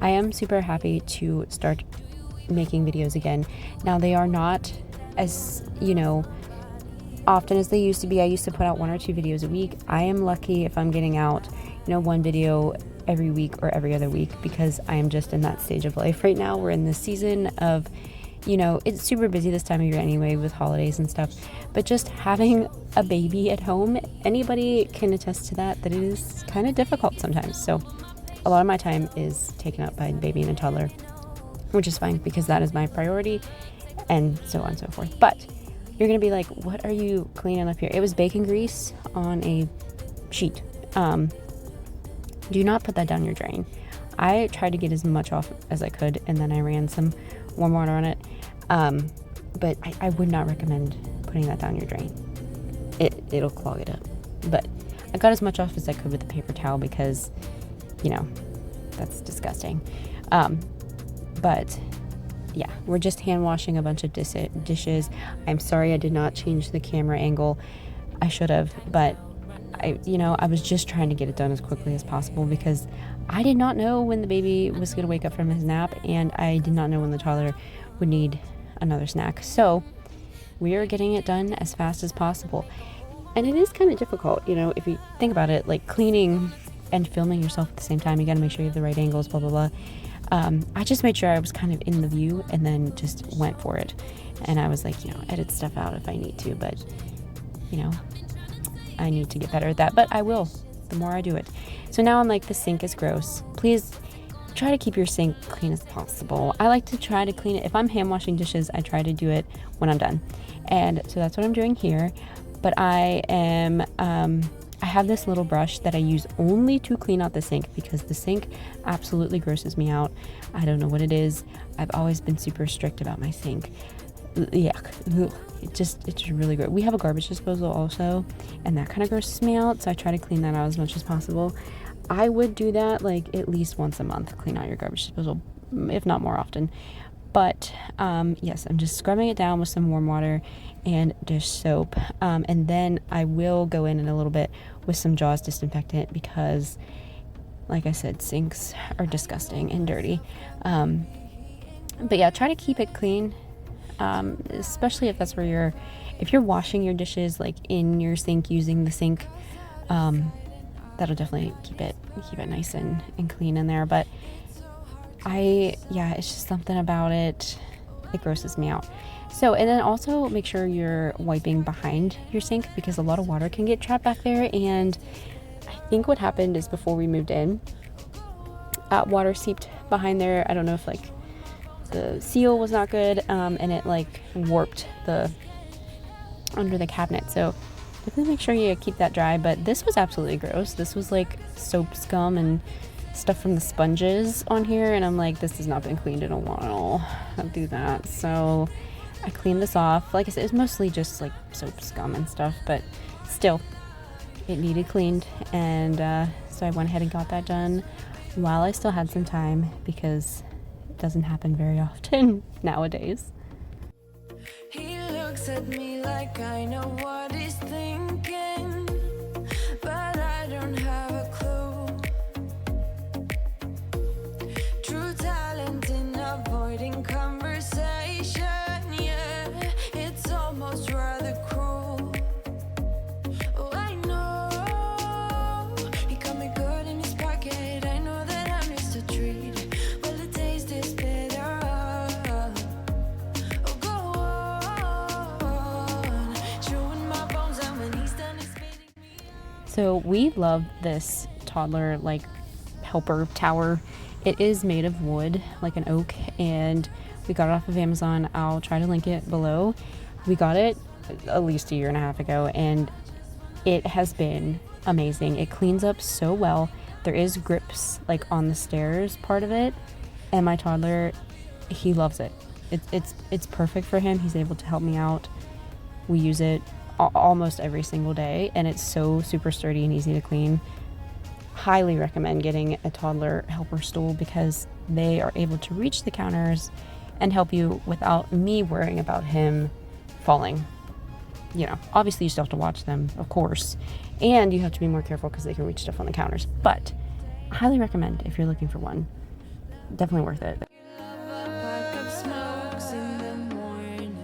[SPEAKER 1] I am super happy to start making videos again. Now, they are not as, you know, often as they used to be. I used to put out 1 or 2 videos a week. I am lucky if I'm getting out, you know, 1 video every week or every other week, because I am just in that stage of life right now. We're in this season of, you know, it's super busy this time of year anyway with holidays and stuff, but just having a baby at home, anybody can attest to that it is kind of difficult sometimes. So a lot of my time is taken up by baby and a toddler, which is fine because that is my priority, and so on and so forth. But you're gonna be like, what are you cleaning up here? It was bacon grease on a sheet. Do not put that down your drain. I tried to get as much off as I could, and then I ran some warm water on it. But I would not recommend putting that down your drain. It'll clog it up. But I got as much off as I could with the paper towel because, you know, that's disgusting. But yeah, we're just hand washing a bunch of dishes. I'm sorry I did not change the camera angle. I should have, but I was just trying to get it done as quickly as possible because I did not know when the baby was going to wake up from his nap, and I did not know when the toddler would need another snack. So we are getting it done as fast as possible. And it is kind of difficult, you know, if you think about it, like cleaning and filming yourself at the same time. You got to make sure you have the right angles, blah, blah, blah. I just made sure I was kind of in the view and then just went for it. And I was like, you know, edit stuff out if I need to, but, you know, I need to get better at that. But I will, the more I do it. So now I'm like, the sink is gross. Please try to keep your sink clean as possible. I like to try to clean it. If I'm hand washing dishes, I try to do it when I'm done. And so that's what I'm doing here. But I am, I have this little brush that I use only to clean out the sink because the sink absolutely grosses me out. I don't know what it is. I've always been super strict about my sink. Yuck. It's just really gross. We have a garbage disposal also, and that kind of grosses me out, so I try to clean that out as much as possible. I would do that like at least once a month, clean out your garbage disposal, if not more often. But yes, I'm just scrubbing it down with some warm water and dish soap. And then I will go in a little bit with some Jaws disinfectant because, like I said, sinks are disgusting and dirty. But yeah, try to keep it clean, especially if that's where if you're washing your dishes like in your sink, using the sink that'll definitely keep it nice and clean in there. But it's just something about it. It grosses me out. So, and then also make sure you're wiping behind your sink because a lot of water can get trapped back there. And I think what happened is before we moved in, water seeped behind there. I don't know if like the seal was not good, and it like warped the under the cabinet. So definitely make sure you keep that dry. But this was absolutely gross. This was like soap scum and stuff from the sponges on here, and I'm like, this has not been cleaned in a while. I'll do that. So I cleaned this off. Like I said, it's mostly just like soap scum and stuff, but still it needed cleaned. And so I went ahead and got that done while I still had some time, because it doesn't happen very often nowadays.
[SPEAKER 2] He looks at me like I know what he's thinking, but I don't have a clue. True talent in avoiding conversation, yeah, it's almost rather cruel. Oh, I know he got me good in his pocket. I know that I'm just a treat. Well, the taste is bitter. Oh, go on, chewing my bones out when he's done explaining me.
[SPEAKER 1] So we love this Toddler like helper tower. It is made of wood, like an oak, and we got it off of Amazon. I'll try to link it below. We got it at least a year and a half ago, and it has been amazing. It cleans up so well. There is grips like on the stairs part of it, and my toddler, he loves it. It's perfect for him. He's able to help me out. We use it almost every single day, and it's so super sturdy and easy to clean. Highly recommend getting a toddler helper stool because they are able to reach the counters and help you without me worrying about him falling. You know, obviously you still have to watch them, of course, and you have to be more careful because they can reach stuff on the counters. But I highly recommend if you're looking for one. Definitely worth it.
[SPEAKER 2] Pack of smokes in the morning.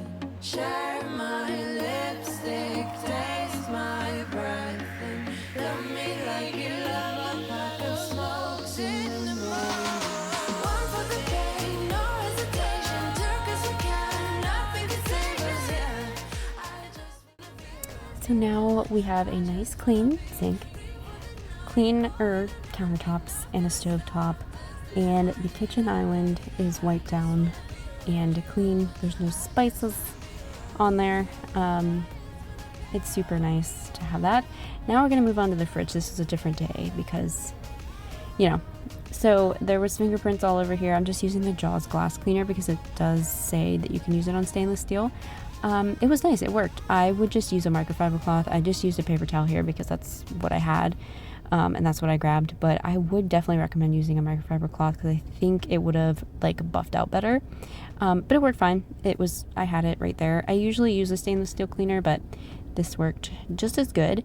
[SPEAKER 2] Share my lipstick, taste my breath, and love me like you love a pack of smokes in the morning. One for the pain, no hesitation. Took as we can, nothing can save us, yeah. I just
[SPEAKER 1] So now we have a nice clean sink, cleaner countertops, and a stove top, and the kitchen island is wiped down and clean. There's no spices on there. It's super nice to have that. Now we're gonna move on to the fridge. This is a different day because, you know, so there was fingerprints all over here. I'm just using the Jaws glass cleaner because it does say that you can use it on stainless steel. It was nice, it worked. I would just use a microfiber cloth. I just used a paper towel here because that's what I had, and that's what I grabbed. But I would definitely recommend using a microfiber cloth because I think it would have like buffed out better. But it worked fine. I had it right there. I usually use a stainless steel cleaner, but this worked just as good.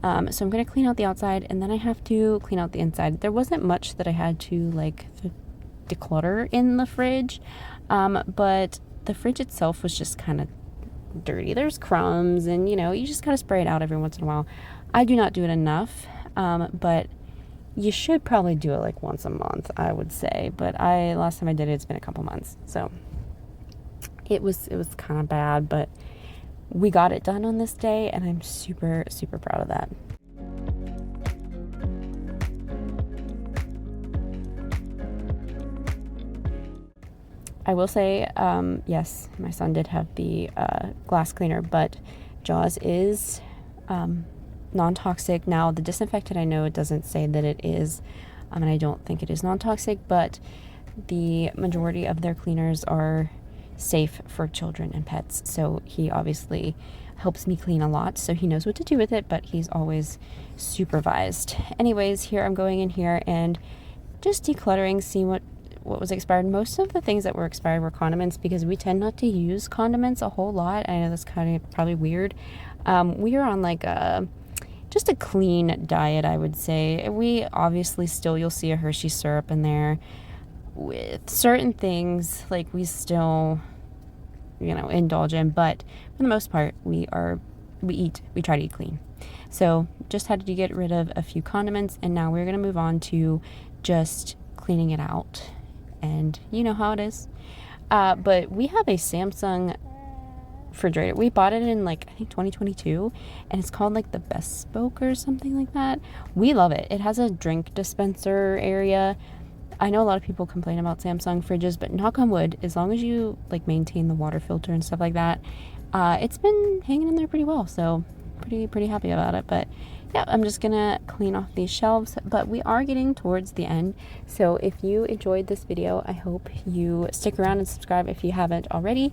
[SPEAKER 1] So I'm going to clean out the outside, and then I have to clean out the inside. There wasn't much that I had to like declutter in the fridge, but the fridge itself was just kind of dirty. There's crumbs, and you know, you just gotta spray it out every once in a while. I do not do it enough, but you should probably do it like once a month, I would say. But last time I did it, it's been a couple months, so it was kind of bad, but we got it done on this day, and I'm super proud of that. I will say, yes, my son did have the glass cleaner, but Jaws is non-toxic. Now, the disinfectant, I know it doesn't say that it is, and I don't think it is non-toxic, but the majority of their cleaners are safe for children and pets. So he obviously helps me clean a lot, so he knows what to do with it, but he's always supervised. Anyways, here I'm going in here and just decluttering, seeing what was expired. Most of the things that were expired were condiments because we tend not to use condiments a whole lot. I know that's kind of probably weird. We are on like just a clean diet, I would say. We obviously still, you'll see a Hershey syrup in there. With certain things, like we still, you know, indulge in, but for the most part, we try to eat clean. So just had to get rid of a few condiments, and now we're going to move on to just cleaning it out. And you know how it is. But we have a Samsung refrigerator. We bought it in like I think 2022, and it's called like the Bespoke or something like that. We love it. It has a drink dispenser area. I know a lot of people complain about Samsung fridges, but knock on wood, as long as you like maintain the water filter and stuff like that, it's been hanging in there pretty well. So pretty happy about it. But yeah, I'm just gonna clean off these shelves, but we are getting towards the end. So if you enjoyed this video, I hope you stick around and subscribe if you haven't already,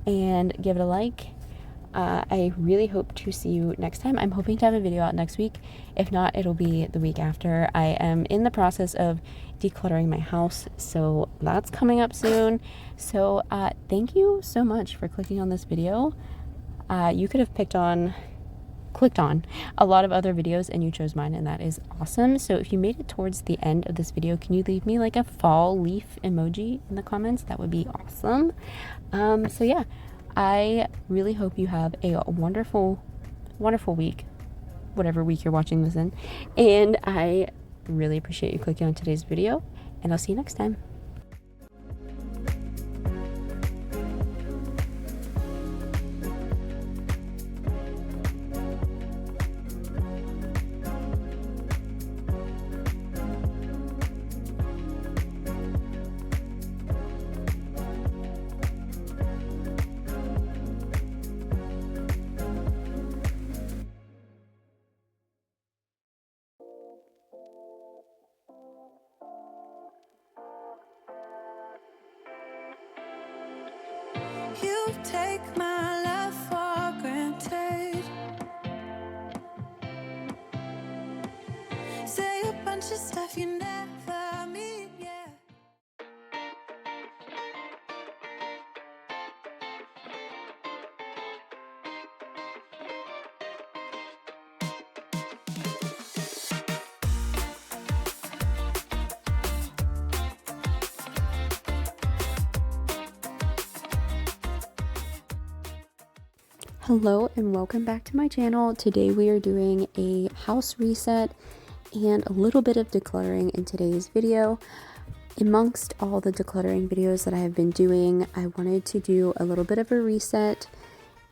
[SPEAKER 1] and give it a like. I really hope to see you next time. I'm hoping to have a video out next week. If not, it'll be the week after. I am in the process of decluttering my house, so that's coming up soon. So thank you so much for clicking on this video. You could have clicked on a lot of other videos and you chose mine, and that is awesome. So if you made it towards the end of this video, can you leave me like a fall leaf emoji in the comments? That would be awesome. So yeah, I really hope you have a wonderful week, whatever week you're watching this in, and I really appreciate you clicking on today's video, and I'll see you next time.
[SPEAKER 2] You take my love for granted. Say a bunch of stuff you never mean, yeah.
[SPEAKER 1] Hello and welcome back to my channel. Today we are doing a house reset and a little bit of decluttering in today's video. Amongst all the decluttering videos that I have been doing, I wanted to do a little bit of a reset,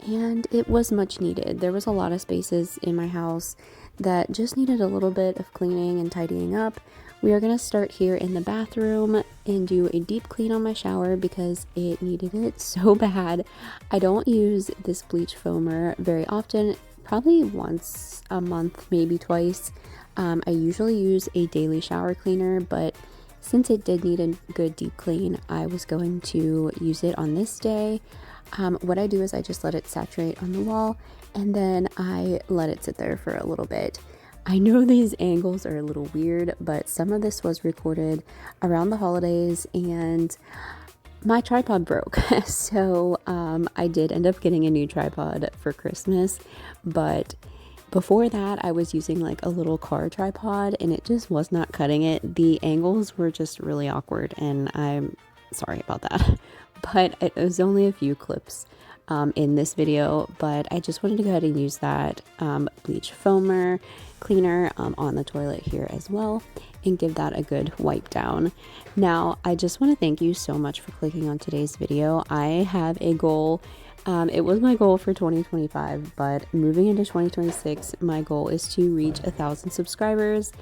[SPEAKER 1] and it was much needed. There was a lot of spaces in my house that just needed a little bit of cleaning and tidying up. We are going to start here in the bathroom and do a deep clean on my shower because it needed it so bad. I don't use this bleach foamer very often, probably once a month, maybe twice. I usually use a daily shower cleaner, but since it did need a good deep clean, I was going to use it on this day. What I do is I just let it saturate on the wall, and then I let it sit there for a little bit. I know these angles are a little weird, but some of this was recorded around the holidays and my tripod broke. So I did end up getting a new tripod for Christmas, but before that I was using like a little car tripod and it just was not cutting it. The angles were just really awkward, and I'm sorry about that. But it was only a few clips in this video, but I just wanted to go ahead and use that bleach foamer cleaner on the toilet here as well and give that a good wipe down. Now I just want to thank you so much for clicking on today's video. I have a goal. It was my goal for 2025, but moving into 2026, my goal is to reach 1,000 subscribers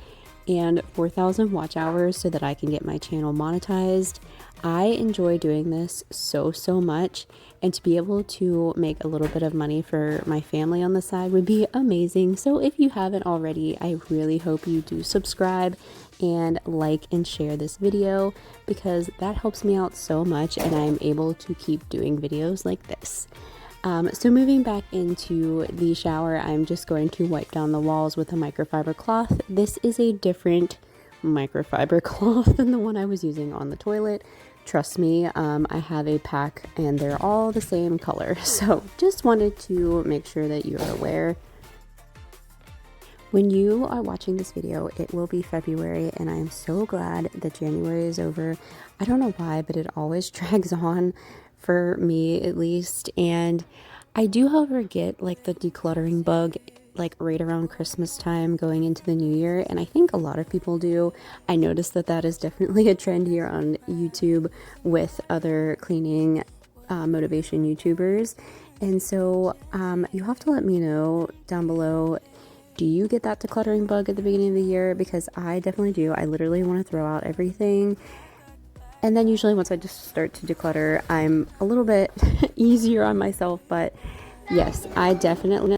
[SPEAKER 1] and 4,000 watch hours so that I can get my channel monetized. I enjoy doing this so much, and to be able to make a little bit of money for my family on the side would be amazing. So if you haven't already, I really hope you do subscribe and like and share this video, because that helps me out so much and I'm able to keep doing videos like this. So moving back into the shower, I'm just going to wipe down the walls with a microfiber cloth. This is a different microfiber cloth than the one I was using on the toilet. Trust me, I have a pack and they're all the same color. So just wanted to make sure that you're aware. When you are watching this video, it will be February, and I am so glad that January is over. I don't know why, but it always drags on for me at least. And I do, however, get like the decluttering bug like right around Christmas time going into the new year, and I think a lot of people do. I noticed that that is definitely a trend here on YouTube with other cleaning motivation YouTubers. And so you have to let me know down below, do you get that decluttering bug at the beginning of the year? Because I definitely do. I literally want to throw out everything. And then usually once I just start to declutter, I'm a little bit easier on myself. But yes, I definitely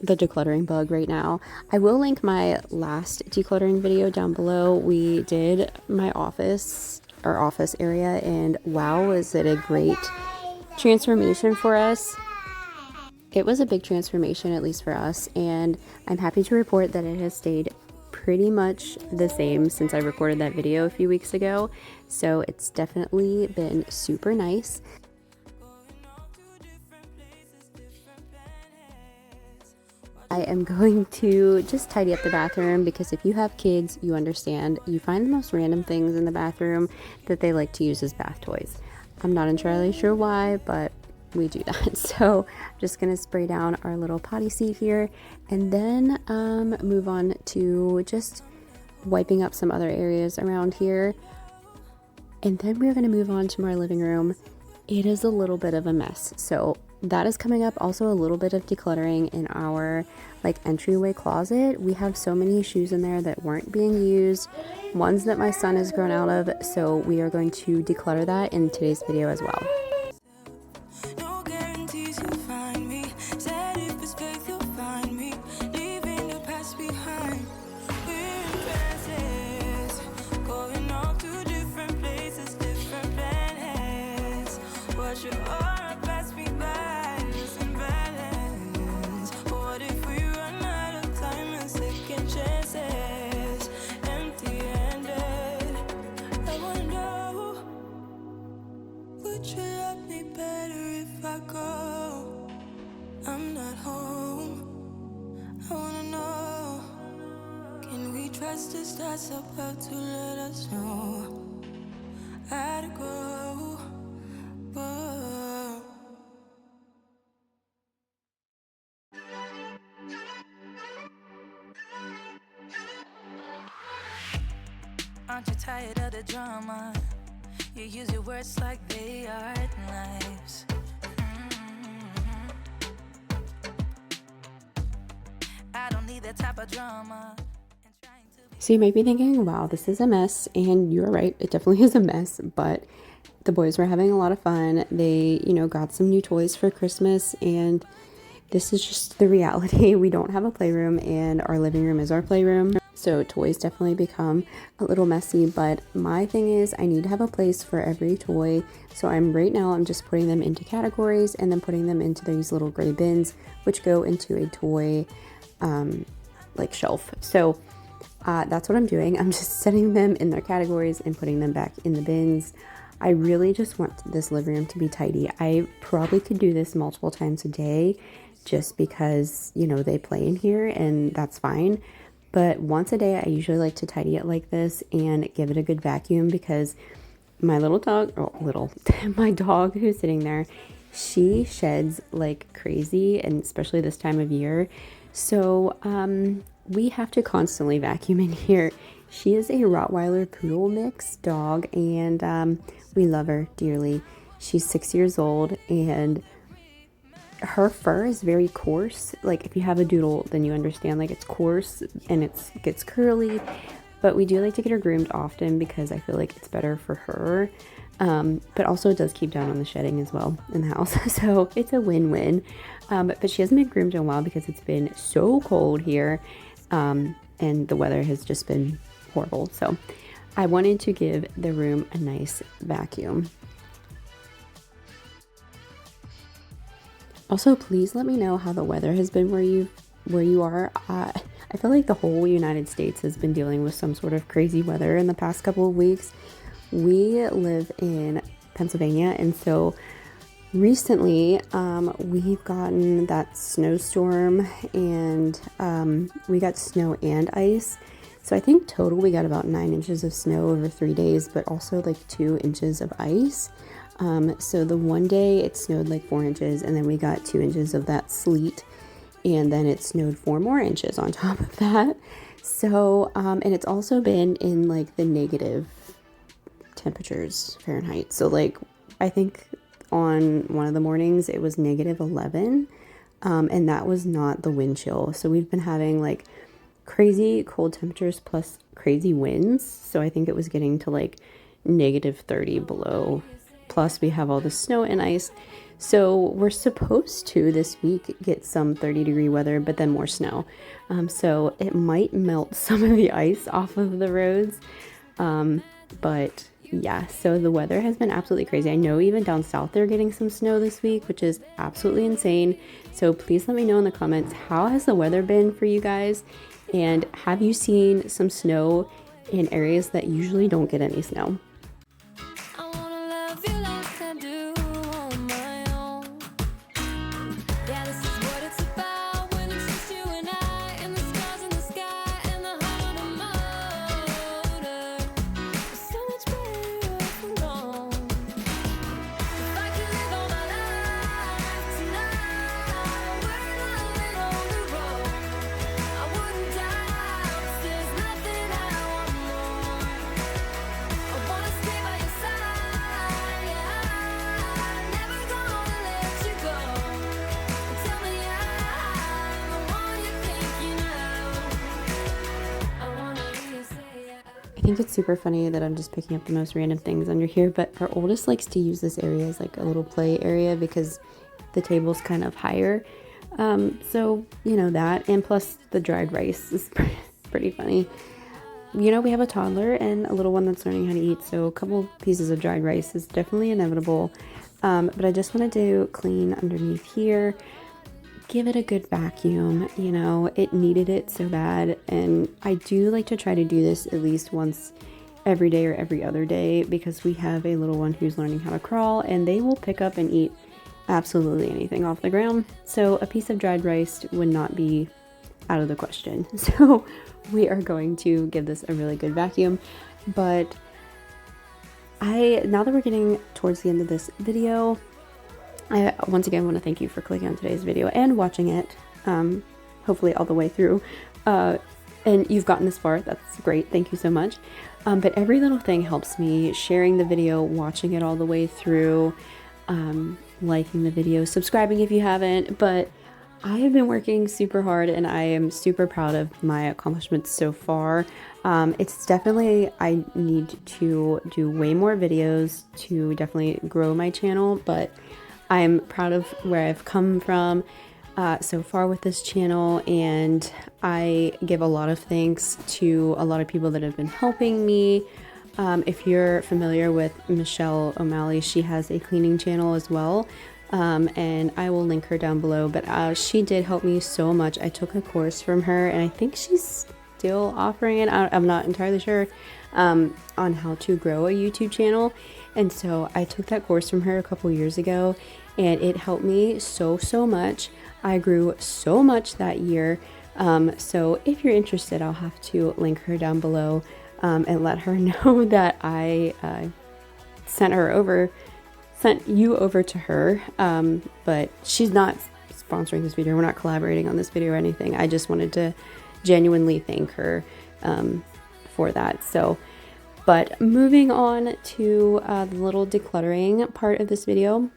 [SPEAKER 1] the decluttering bug right now. I will link my last decluttering video down below. We did my office, our office area, and wow, was it a great transformation for us. It was a big transformation, at least for us, and I'm happy to report that it has stayed pretty much the same since I recorded that video a few weeks ago. So it's definitely been super nice. I am going to just tidy up the bathroom because if you have kids, you understand. You find the most random things in the bathroom that they like to use as bath toys. I'm not entirely sure why, but we do that. So I'm just gonna spray down our little potty seat here and then move on to just wiping up some other areas around here. And then we're gonna move on to my living room. It is a little bit of a mess, so that is coming up. Also a little bit of decluttering in our like entryway closet. We have so many shoes in there that weren't being used, ones that my son has grown out of, so we are going to declutter that in today's video as well.
[SPEAKER 2] That's about to let us know how to go. Whoa. Aren't you tired of the drama? You use your words like they are knives. I don't need that type of drama.
[SPEAKER 1] So you might be thinking, wow, this is a mess, and you're right, it definitely is a mess, but the boys were having a lot of fun. They, got some new toys for Christmas, and this is just the reality. We don't have a playroom, and our living room is our playroom, so toys definitely become a little messy, but my thing is I need to have a place for every toy, so right now I'm just putting them into categories and then putting them into these little gray bins, which go into a toy like shelf. So that's what I'm doing. I'm just setting them in their categories and putting them back in the bins. I really just want this living room to be tidy. I probably could do this multiple times a day just because, they play in here and that's fine. But once a day, I usually like to tidy it like this and give it a good vacuum because my little dog, my dog who's sitting there, she sheds like crazy, and especially this time of year. So, we have to constantly vacuum in here. She is a Rottweiler Poodle mix dog, and we love her dearly. She's 6 years old, and her fur is very coarse. Like if you have a doodle, then you understand, like it's coarse and it gets curly. But we do like to get her groomed often because I feel like it's better for her. But also it does keep down on the shedding as well in the house. So it's a win-win. But she hasn't been groomed in a while because it's been so cold here. And the weather has just been horrible. So I wanted to give the room a nice vacuum. Also, please let me know how the weather has been where you are. I feel like the whole United States has been dealing with some sort of crazy weather in the past couple of weeks. We live in Pennsylvania, and so recently we've gotten that snowstorm, and we got snow and ice. So I think total we got about 9 inches of snow over 3 days, but also like 2 inches of ice. So the one day it snowed like 4 inches, and then we got 2 inches of that sleet. and then it snowed 4 more inches on top of that. So, and it's also been in like the negative temperatures Fahrenheit. So like, I think on one of the mornings it was -11, and that was not the wind chill. So we've been having like crazy cold temperatures plus crazy winds. So I think it was getting to like -30 below. Plus we have all the snow and ice. So we're supposed to this week get some 30-degree weather, but then more snow. So it might melt some of the ice off of the roads. But yeah, so the weather has been absolutely crazy. I know even down south they're getting some snow this week, which is absolutely insane. So please let me know in the comments, how has the weather been for you guys? And have you seen some snow in areas that usually don't get any snow?
[SPEAKER 2] I wanna love you like I do on my own. Yeah, this is what it's about when it's just you and I, and the stars in the sky and the heart on the motor. It's so much better off alone. If I could live all my life tonight, we're not on the road. I wouldn't die, 'cause there's nothing I want more. I wanna stay by your side, never gonna let you go. Tell me I'm the one you're thinking of. I wanna hear you say yeah.
[SPEAKER 1] I think it's super funny that I'm just picking up the most random things under here, but our oldest likes to use this area as like a little play area because the table's kind of higher. So, you know that, and plus the dried rice is pretty funny. You know, we have a toddler and a little one that's learning how to eat, so a couple pieces of dried rice is definitely inevitable. But I just wanted to clean underneath here, give it a good vacuum. You know, it needed it so bad, and I do like to try to do this at least once every day or every other day because we have a little one who's learning how to crawl, and they will pick up and eat absolutely anything off the ground. So a piece of dried rice would not be out of the question. So we are going to give this a really good vacuum. But now that we're getting towards the end of this video, I once again want to thank you for clicking on today's video and watching it, hopefully all the way through. And you've gotten this far, that's great, thank you so much. But every little thing helps me. Sharing the video, watching it all the way through, liking the video, subscribing if you haven't. But I have been working super hard and I am super proud of my accomplishments so far. It's definitely, I need to do way more videos to definitely grow my channel, but I'm proud of where I've come from so far with this channel, and I give a lot of thanks to a lot of people that have been helping me. If you're familiar with Michelle O'Malley, she has a cleaning channel as well, and I will link her down below, but she did help me so much. I took a course from her, and I think she's still offering it. I'm not entirely sure on how to grow a YouTube channel, and so I took that course from her a couple years ago, and it helped me so much. I grew so much that year. So if you're interested, I'll have to link her down below and let her know that I sent you over to her. But she's not sponsoring this video. We're not collaborating on this video or anything. I just wanted to genuinely thank her for that. So, but moving on to the little decluttering part of this video.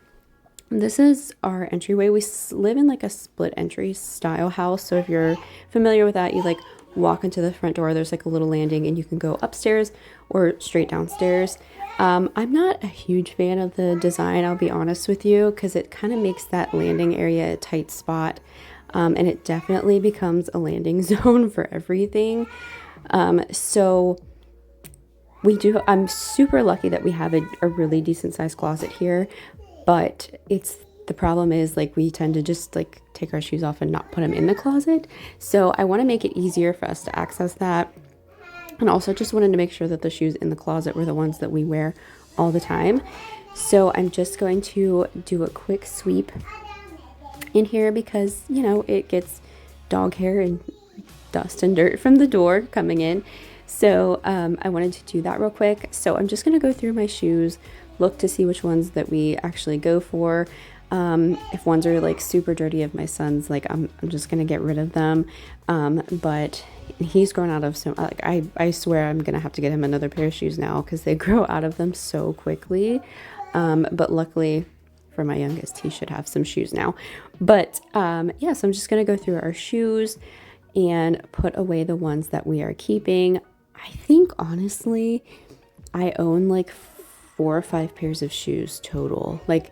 [SPEAKER 1] This is our entryway. We live in like a split entry style house. So if you're familiar with that, you like walk into the front door, there's like a little landing and you can go upstairs or straight downstairs. I'm not a huge fan of the design, I'll be honest with you, because it kind of makes that landing area a tight spot. And it definitely becomes a landing zone for everything. So I'm super lucky that we have a really decent sized closet here. But the problem is like we tend to just like take our shoes off and not put them in the closet. So I want to make it easier for us to access that. And also just wanted to make sure that the shoes in the closet were the ones that we wear all the time. So I'm just going to do a quick sweep in here because, you know, it gets dog hair and dust and dirt from the door coming in. So I wanted to do that real quick. So I'm just going to go through my shoes, look to see which ones that we actually go for. If ones are like super dirty of my son's, like I'm just gonna get rid of them. But he's grown out of some, like I swear I'm gonna have to get him another pair of shoes now because they grow out of them so quickly. But luckily for my youngest, he should have some shoes now. But yeah, so I'm just gonna go through our shoes and put away the ones that we are keeping. I think honestly, I own like 4 or 5 pairs of shoes total. Like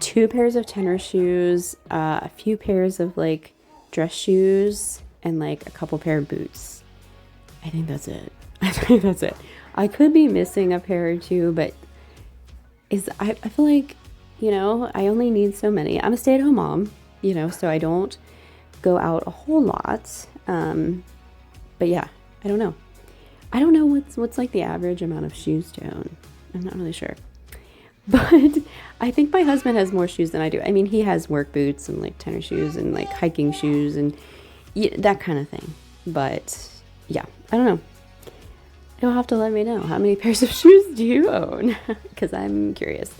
[SPEAKER 1] 2 pairs of tennis shoes, a few pairs of like dress shoes, and like a couple pair of boots. I think that's it. I think that's it. I could be missing a pair or two, but I feel like, you know, I only need so many. I'm a stay-at-home mom, you know, so I don't go out a whole lot. But yeah, I don't know. I don't know what's like the average amount of shoes to own. I'm not really sure. But I think my husband has more shoes than I do. I mean, he has work boots and like tennis shoes and like hiking shoes and that kind of thing. But yeah, I don't know. You'll have to let me know, how many pairs of shoes do you own? Because I'm curious.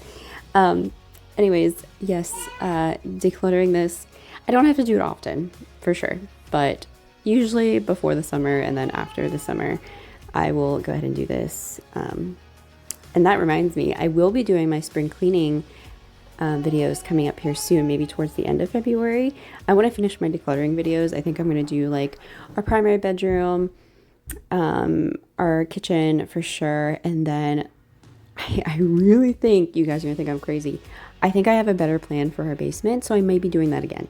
[SPEAKER 1] Anyways, yes, decluttering this. I don't have to do it often, for sure. But usually before the summer and then after the summer, I will go ahead and do this. And that reminds me, I will be doing my spring cleaning videos coming up here soon, maybe towards the end of February. I want to finish my decluttering videos. I think I'm going to do like our primary bedroom, our kitchen for sure. And then I really think you guys are going to think I'm crazy. I think I have a better plan for our basement, so I may be doing that again.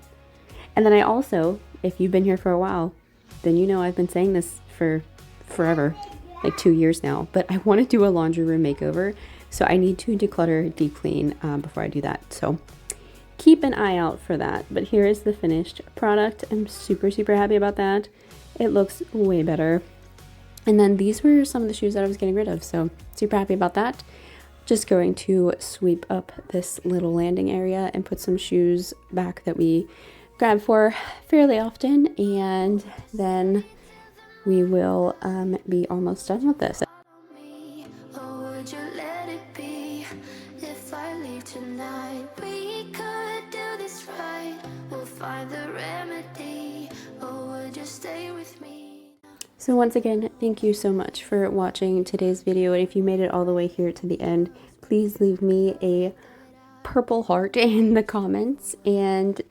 [SPEAKER 1] And then I also, if you've been here for a while, then you know I've been saying this for forever. Like 2 years now, but I want to do a laundry room makeover, so I need to declutter, deep clean before I do that. So keep an eye out for that. But here is the finished product. I'm super happy about that. It looks way better. And then these were some of the shoes that I was getting rid of, so super happy about that. Just going to sweep up this little landing area and put some shoes back that we grab for fairly often, and then we will be almost done with this.
[SPEAKER 2] Or would you let it be? If I leave tonight, we could do this right. We'll find the remedy. Or would you stay with me?
[SPEAKER 1] So once again, thank you so much for watching today's video. And if you made it all the way here to the end, please leave me a purple heart in the comments. And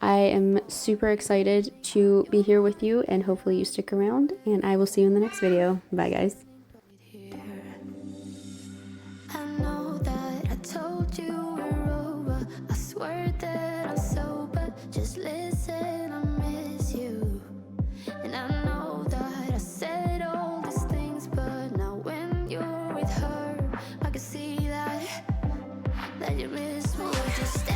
[SPEAKER 1] I am super excited to be here with you, and hopefully you stick around, and I will see you in the next video. Bye guys.
[SPEAKER 2] I know that I told you we're over. I swear that I'm sober. Just listen, I miss you. And I know that I said all these things, but now when you're with her, I can see that you miss me. Just